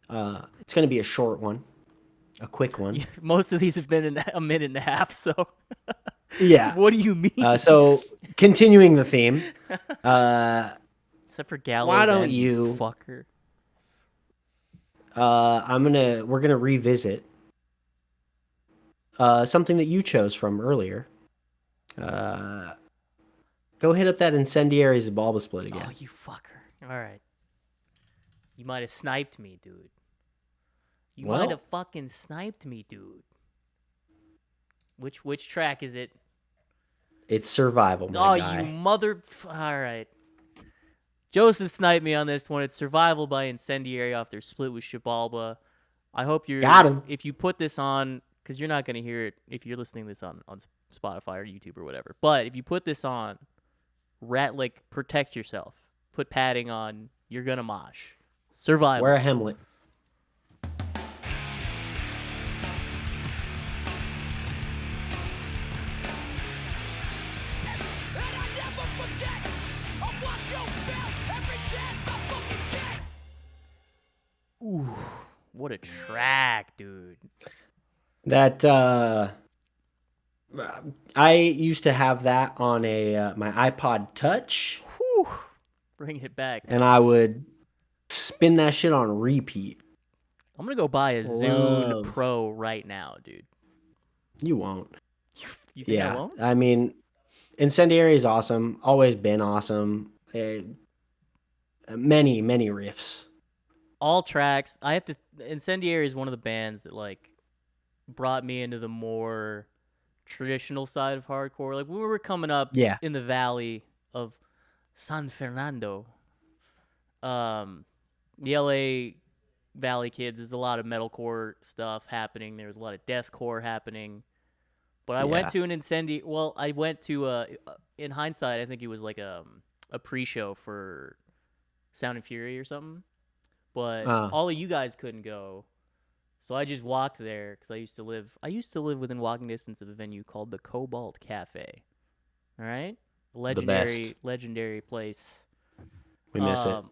It's gonna be a short one, a quick one. Yeah, most of these have been a minute and a half, so. Yeah. What do you mean? So continuing the theme. Except for Gallows. Why don't you fucker? We're gonna revisit something that you chose from earlier. Go hit up that Incendiary Xibalba split again. Oh, you fucker! All right, you might have sniped me, dude. You might have fucking sniped me, dude. Which track is it? It's Survival, my guy. You mother... All right. Joseph sniped me on this one. It's Survival by Incendiary off their split with Xibalba. I hope you're... Got him. If you put this on... Because you're not going to hear it if you're listening to this on Spotify or YouTube or whatever. But if you put this on, protect yourself. Put padding on. You're going to mosh. Survival. Wear a helmet. Ooh, what a track, dude. That I used to have that on my iPod Touch. Whew. Bring it back. And I would spin that shit on repeat. I'm going to go buy a Zune Pro right now, dude. You won't. You think I won't? I mean, Incendiary is awesome. Always been awesome. Many, many riffs. All tracks. Incendiary is one of the bands that like brought me into the more traditional side of hardcore. Like when we were coming up in the valley of San Fernando, the LA Valley kids, there's a lot of metalcore stuff happening. There's a lot of deathcore happening. But I went to an Incendiary. Well, I went to in hindsight, I think it was like a pre-show for Sound and Fury or something. But all of you guys couldn't go, so I just walked there because I used to live within walking distance of a venue called the Cobalt Cafe. All right, legendary place. We miss it.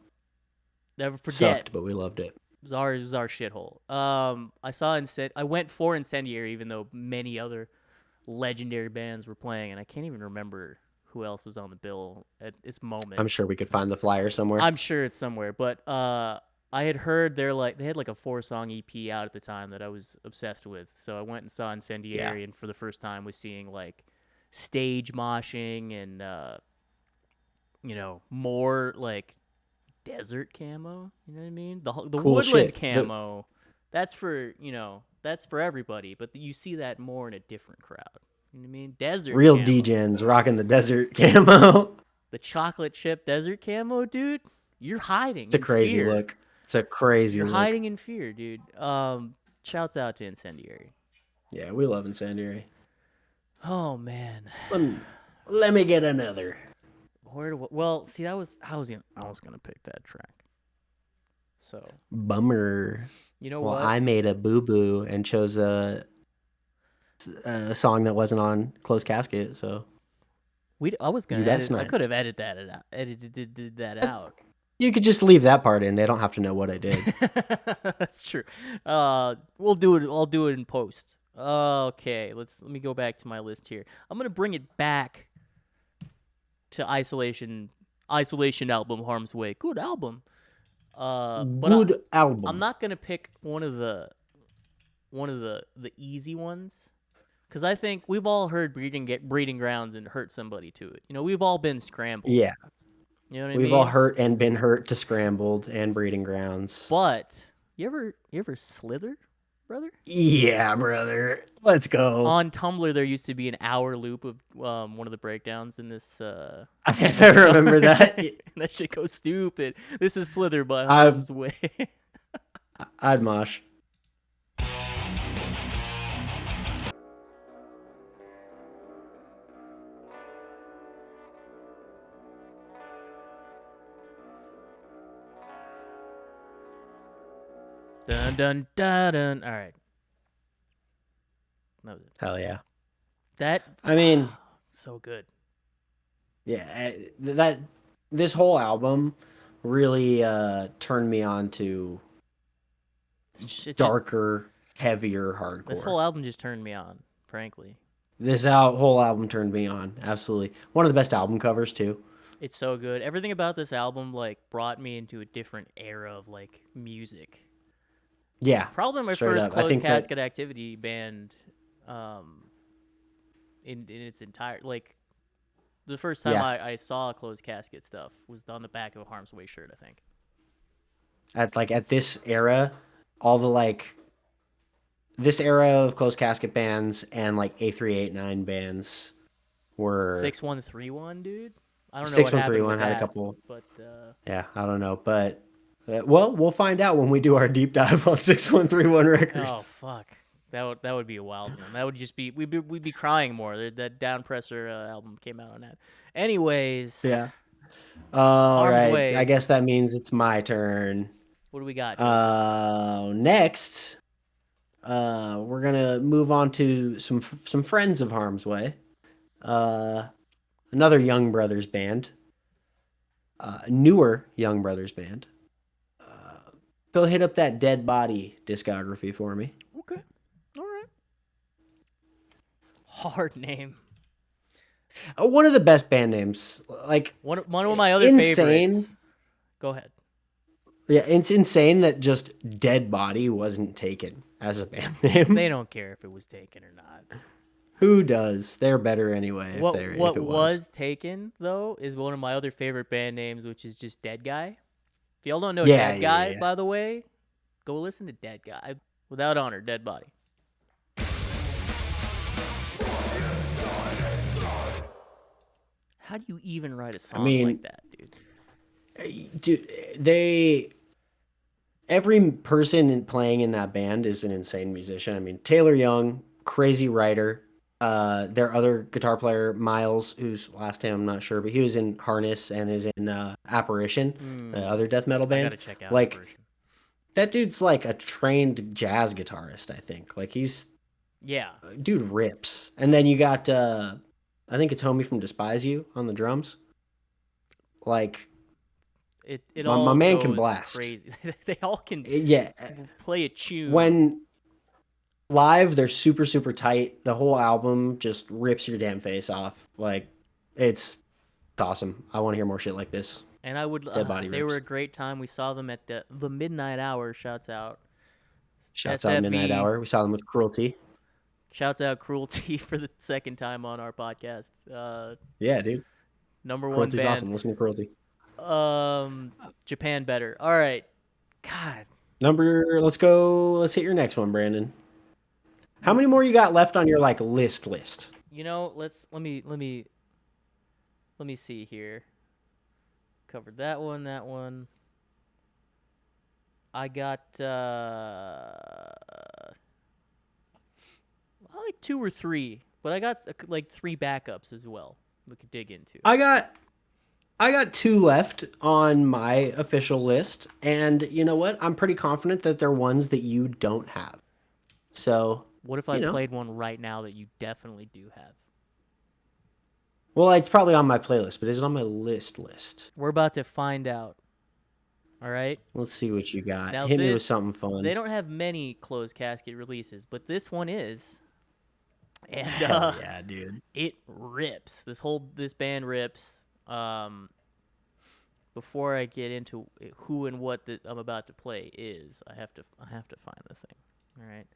Never forget. Sucked, but we loved it. It was our shithole. I went for Incendiary, even though many other legendary bands were playing, and I can't even remember who else was on the bill at this moment. I'm sure we could find the flyer somewhere. I'm sure it's somewhere, but I had heard they had like a 4-song EP out at the time that I was obsessed with. So I went and saw Incendiary, and for the first time was seeing like stage moshing and more like desert camo. You know what I mean? The cool woodland shit. camo. That's for everybody, but you see that more in a different crowd. You know what I mean? Desert real camo. DJs rocking the desert camo. The chocolate chip desert camo, dude. You're hiding. It's a crazy fear. look. It's a crazy You're look. hiding in fear, dude. Shouts out to Incendiary. Yeah, we love Incendiary. Oh man. Let me get another. Well, see, I was gonna pick that track. So Bummer. you know Well, what? I made a boo-boo and chose a song that wasn't on Closed Casket, so I was gonna you got edit. I sniped. could have edited that out. You could just leave that part in. They don't have to know what I did. That's true. We'll do it. I'll do it in post. Okay, let me go back to my list here. I'm gonna bring it back to Isolation album Harm's Way. Good album. But Good album. I'm not gonna pick one of the easy ones, because I think we've all heard breeding grounds and hurt somebody to it. You know, we've all been scrambled. Yeah. You know what I We've mean? all hurt and been hurt to Scrambled and Breeding Grounds. But you ever Slither, brother? Yeah, brother. Let's go. On Tumblr, there used to be an hour loop of one of the breakdowns in this. I remember that. That shit goes stupid. This is Slither by Harm's Way. I'd mosh. Dun dun dun dun. All right. That was it. Hell yeah. I mean, so good. Yeah, this whole album really turned me on to darker, heavier hardcore. This whole album just turned me on, frankly. Whole album turned me on. Absolutely. One of the best album covers too. It's so good. Everything about this album like brought me into a different era of like music. Yeah. Probably my first closed casket activity band in its entire, like, the first time I saw closed casket stuff was on the back of a Harm's Way shirt, I think. At this era, all the this era of closed casket bands and like A389 bands were 6131, dude. I don't know. 6131 had a couple, but yeah, I don't know, but well, we'll find out when we do our deep dive on 6131 records. Oh fuck, that would be a wild one. That would just be we'd be crying more. That Downpresser album came out on that. Anyways, yeah. All right, Way. I guess that means it's my turn. What do we got? Next, we're gonna move on to some friends of Harm's Way. Another Young Brothers band. Newer Young Brothers band. Go hit up that Deadbody discography for me. Okay. All right. Hard name. One of the best band names. Like one of my other favorites. Go ahead. Yeah, it's insane that just Deadbody wasn't taken as a band name. They don't care if it was taken or not. Who does? They're better anyway. What if it was taken though is one of my other favorite band names, which is just Dead Guy. If y'all don't know Dead Guy, by the way, go listen to Dead Guy. Without honor, Deadbody. How do you even write a song like that, dude? Dude, every person playing in that band is an insane musician. I mean, Taylor Young, crazy writer. Their other guitar player, Miles, whose last name I'm not sure, but he was in Harness and is in Apparition, the other death metal band. I gotta check out Apparition. That dude's like a trained jazz guitarist, I think. Like dude rips. And then you got I think it's Homie from Despise You on the drums. Like my man can blast. Crazy. They all can play a tune. When live, they're super, super tight. The whole album just rips your damn face off. Like, it's awesome. I want to hear more shit like this. And I would. They were a great time. We saw them at the Midnight Hour. Shouts out. Shouts out Midnight Hour. We saw them with Cruelty. Shouts out Cruelty for the second time on our podcast. Yeah, dude. Number Cruelty's one band. Awesome. Listen to Cruelty. Japan Better. All right. God. Let's go. Let's hit your next one, Brandon. How many more you got left on your list? You know, let me see here. Covered that one. I got like 2 or 3, but I got like 3 backups as well. we could dig into. I got 2 left on my official list, and you know what? I'm pretty confident that they're ones that you don't have. So, What if I played one right now that you definitely do have? Well, it's probably on my playlist, but is it on my list? We're about to find out. All right? Let's see what you got. Now Hit me with something fun. They don't have many closed casket releases, but this one is. And Hell yeah, dude. It rips. This band rips. Before I get into who and what that I'm about to play I have to find the thing. All right.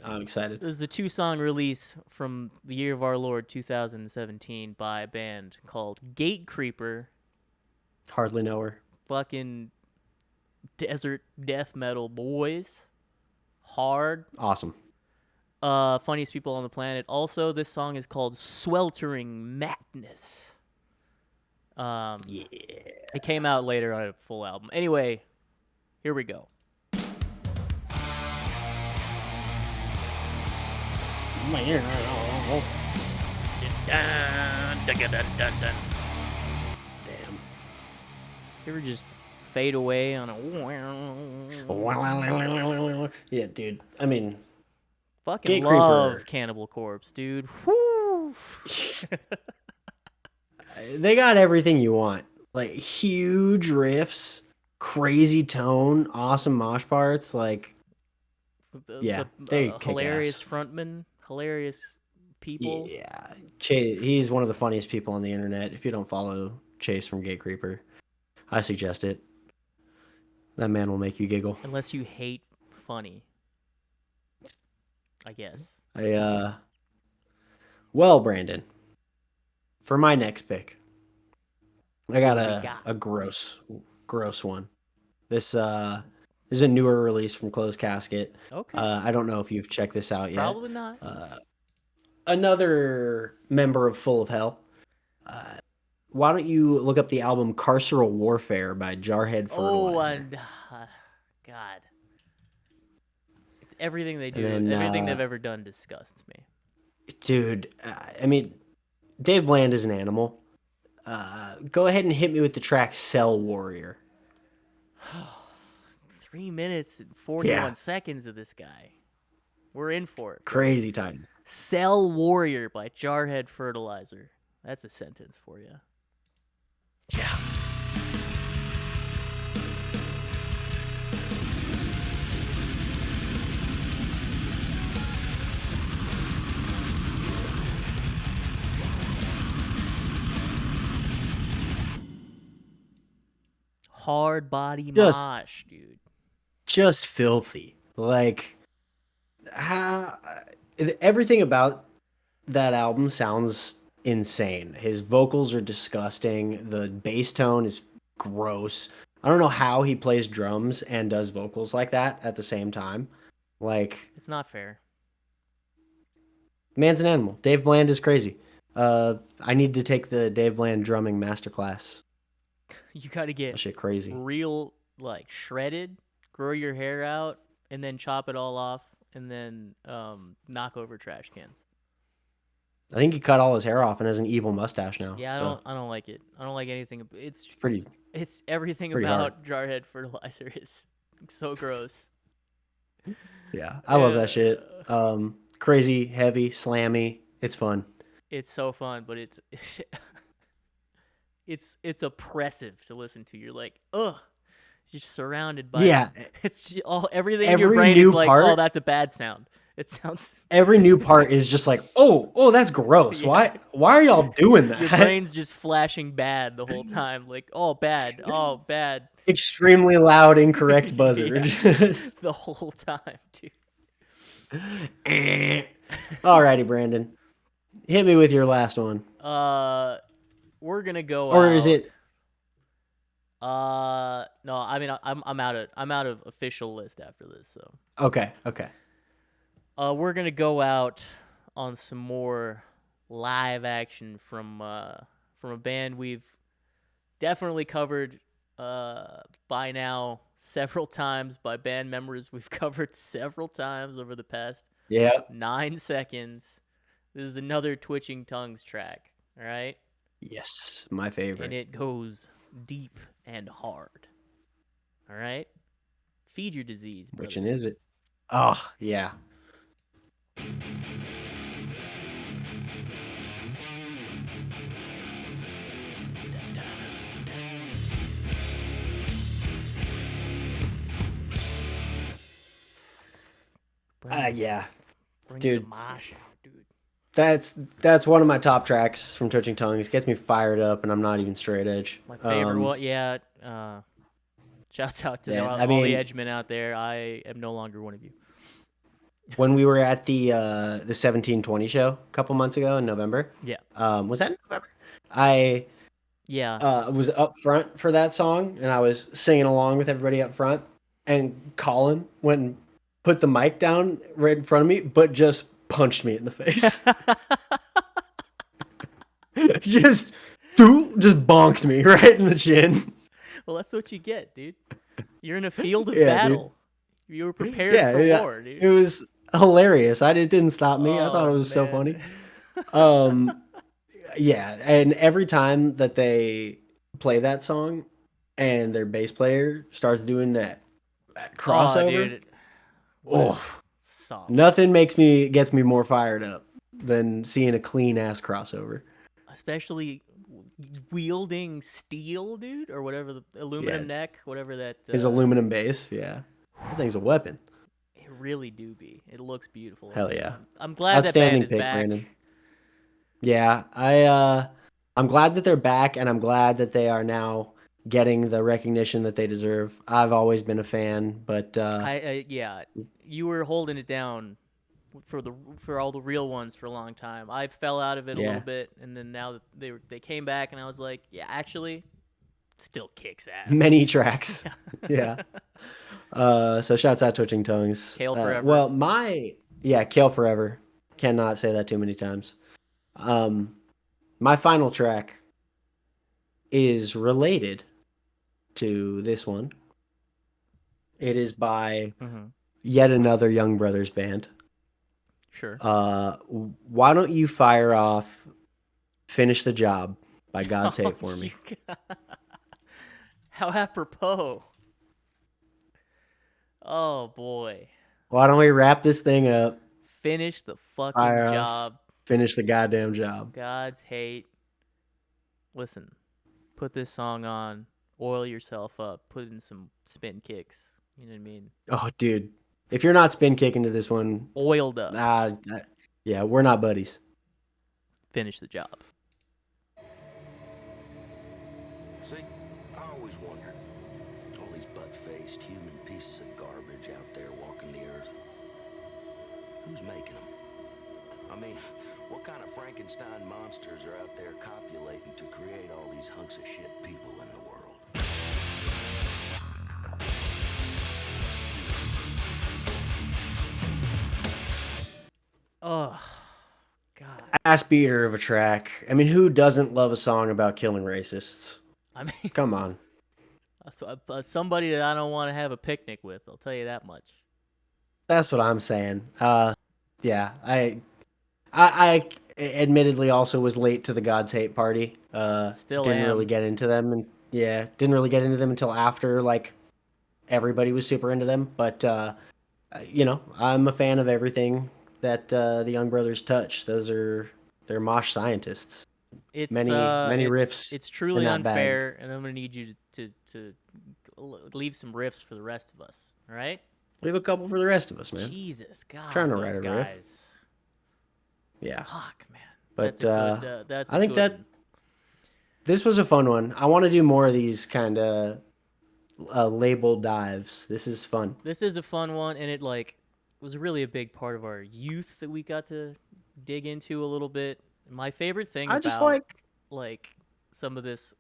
I'm excited. This is a 2-song release from the year of our Lord 2017 by a band called Gatecreeper. Hardly know her. Fucking desert death metal boys. Hard. Awesome. Funniest people on the planet. Also, this song is called Sweltering Madness. Yeah. It came out later on a full album. Anyway, here we go. Damn. You ever just fade away on a... Yeah, dude. I mean... Fucking love Cannibal Corpse, dude. Woo! They got everything you want. Like, huge riffs, crazy tone, awesome mosh parts, like... Hilarious frontman, hilarious people. Yeah, he's one of the funniest people on the internet. If you don't follow Chase from Gatecreeper, I suggest it. That man will make you giggle. Unless you hate funny, I guess. Well, Brandon, for my next pick, I got a gross one. This is a newer release from Closed Casket. Okay. I don't know if you've checked this out yet. Probably not. Another member of Full of Hell. Why don't you look up the album Carceral Warfare by Jarhead Fertilizer? God. Everything they do, then, everything they've ever done disgusts me. Dude, I mean, Dave Bland is an animal. Go ahead and hit me with the track Cell Warrior. 3 minutes and 41 seconds of this guy. We're in for it. Crazy time. Cell Warrior by Jarhead Fertilizer. That's a sentence for you. Yeah. Hard body mosh, dude. Just filthy. Like, everything about that album sounds insane. His vocals are disgusting. The bass tone is gross. I don't know how he plays drums and does vocals like that at the same time. Like, it's not fair. Man's an animal. Dave Bland is crazy. I need to take the Dave Bland drumming masterclass. You got to get that shit crazy. Real, like, shredded, grow your hair out, and then chop it all off, and then knock over trash cans. I think he cut all his hair off and has an evil mustache now. Yeah, so. I don't like it. I don't like anything. It's pretty. It's everything about Jarhead Fertilizer is so gross. Yeah, I love that shit. Crazy, heavy, slammy. It's fun. It's so fun, but it's oppressive to listen to. You're like, ugh. Just surrounded by it's just everything in your brain is like, oh, that's a bad sound. It sounds every new part is just like, oh, that's gross. Yeah. Why are y'all doing that? Your brain's just flashing bad the whole time. Like, oh, bad. Extremely loud, incorrect buzzer. The whole time, dude. Alrighty, Brandon. Hit me with your last one. We're gonna go or is it no, I mean I'm out of official list after this, so. Okay. We're gonna go out on some more live action from a band we've definitely covered by now several times, by band members we've covered several times over the past 9 seconds. This is another Twitching Tongues track. All right. Yes, my favorite. And it goes deep and hard. All right? Feed your disease, brother. Which one is it? Oh, yeah. Yeah. Brings Dude. the mosh out, dude. That's one of my top tracks from Touching Tongues. Gets me fired up, and I'm not even straight edge. My favorite one, yeah. Shouts out to all the edgemen out there. I am no longer one of you. When we were at the 1720 show a couple months ago in November. Yeah. Was that in November? I was up front for that song, and I was singing along with everybody up front. And Colin went and put the mic down right in front of me, but just punched me in the face. just bonked me right in the chin. Well, that's what you get, dude. You're in a field of battle. Dude. You were prepared for war, dude. It was hilarious. It didn't stop me. I thought it was so funny. Yeah, and every time that they play that song and their bass player starts doing that crossover, nothing gets me more fired up than seeing a clean ass crossover. Especially wielding steel, dude, or whatever, the aluminum neck, whatever that his aluminum bass. Yeah, that thing's a weapon. It really do be. It looks beautiful. Hell yeah! I'm glad that band is back. Brandon. Yeah, I'm glad that they're back, and I'm glad that they are now getting the recognition that they deserve. I've always been a fan, but you were holding it down for all the real ones for a long time. I fell out of it a little bit, and then now that they came back, and I was like, yeah, actually, still kicks ass. Many tracks. Yeah. So shouts out Twitching Tongues. Kale forever. Kale forever. Cannot say that too many times. My final track is related to this one. It is by yet another Young Brothers band. Sure. Why don't you fire off Finish the Job by God's Hate for me? How apropos. Oh, boy. Why don't we wrap this thing up? Finish the fucking job. Finish the goddamn job. God's Hate. Listen, put this song on, oil yourself up, put in some spin kicks. You know what I mean? Oh, dude. If you're not spin kicking to this one, oiled up. Yeah, we're not buddies. Finish the job. See, I always wondered. All these butt-faced human pieces of garbage out there walking the earth. Who's making them? I mean, what kind of Frankenstein monsters are out there copulating to create all these hunks of shit people in the world? Oh, God. Ass beater of a track. I mean, who doesn't love a song about killing racists? I mean, come on. Somebody that I don't want to have a picnic with, I'll tell you that much. That's what I'm saying. Yeah, I admittedly also was late to the God's Hate party. Didn't really get into them, and didn't really get into them until after like everybody was super into them. But I'm a fan of everything that the Young Brothers touch. They're mosh scientists. It's many riffs. It's truly unfair, and I'm gonna need you to leave some riffs for the rest of us. All right? Leave a couple for the rest of us, man. Jesus, God, trying to write a riff. Yeah. Fuck, man. But I think that this was a fun one. I want to do more of these kind of label dives. This is fun. This is a fun one, and it was really a big part of our youth that we got to dig into a little bit. My favorite thing some of this,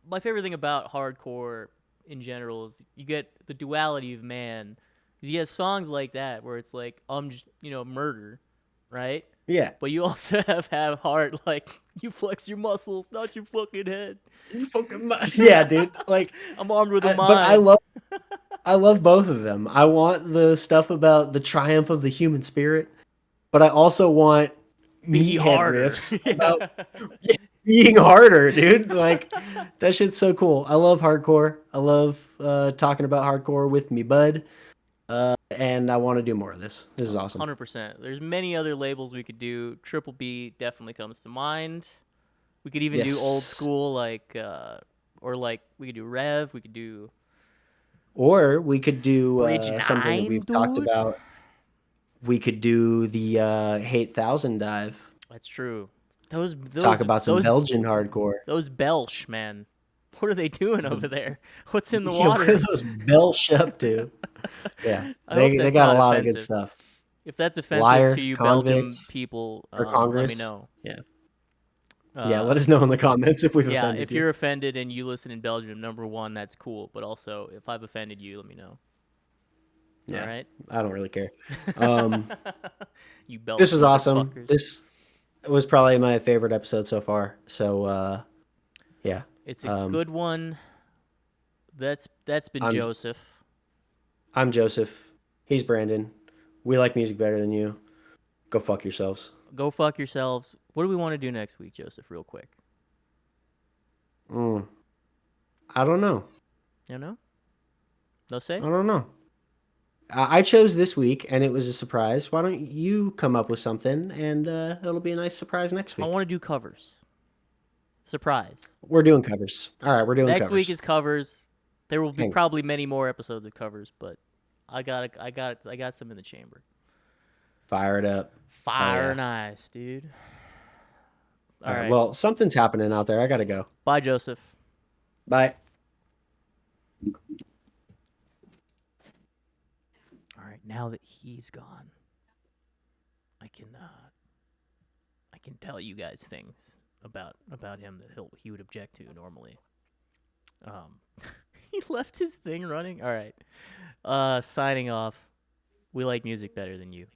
my favorite thing about hardcore in general is you get the duality of man. You get songs like that where it's like, just, murder, right? Yeah. But you also have heart, like, you flex your muscles, not your fucking head. You fucking yeah, dude. Like, I'm armed with a mind. But I love both of them. I want the stuff about the triumph of the human spirit, but I also want meathead riffs about being harder, dude. Like that shit's so cool. I love hardcore. I love talking about hardcore with me, bud. And I want to do more of this. This is awesome. 100%. There's many other labels we could do. Triple B definitely comes to mind. We could even do old school, like, or like we could do Rev. We could do. Or we could do Bridge something that 9, we've talked dude. about. We could do the 8,000 dive. That's true. Those Talk about some Belgian hardcore. Those Belsh, man. What are they doing over there? What's in the Yeah, water? what are those Belsh up to? Yeah, I hope they that's got a not lot of offensive. good stuff. If that's offensive Liar, to you Belgium convict, people, or let Congress. me know. Yeah. Yeah, let us know in the comments if we've offended you. If you're offended and you listen in Belgium, number one, that's cool. But also, if I've offended you, let me know. Yeah, all right. I don't really care. You Belgian This was awesome. motherfuckers. This was probably my favorite episode so far. So, yeah. It's a good one. That's been Joseph. I'm Joseph. He's Brandon. We like music better than you. Go fuck yourselves. Go fuck yourselves. What do we want to do next week, Joseph, real quick? I don't know. You know? No say? I don't know. I chose this week, and it was a surprise. Why don't you come up with something, and it'll be a nice surprise next week. I want to do covers. Surprise. We're doing covers. All right, we're doing Next covers. week is covers. There will be probably many more episodes of covers, but I got some in the chamber. Fire it up. Fire and ice, dude. All right. Well, something's happening out there. I gotta go. Bye, Joseph. Bye. All right. Now that he's gone, I can tell you guys things about him that he would object to normally. He left his thing running. All right. Signing off. We like music better than you.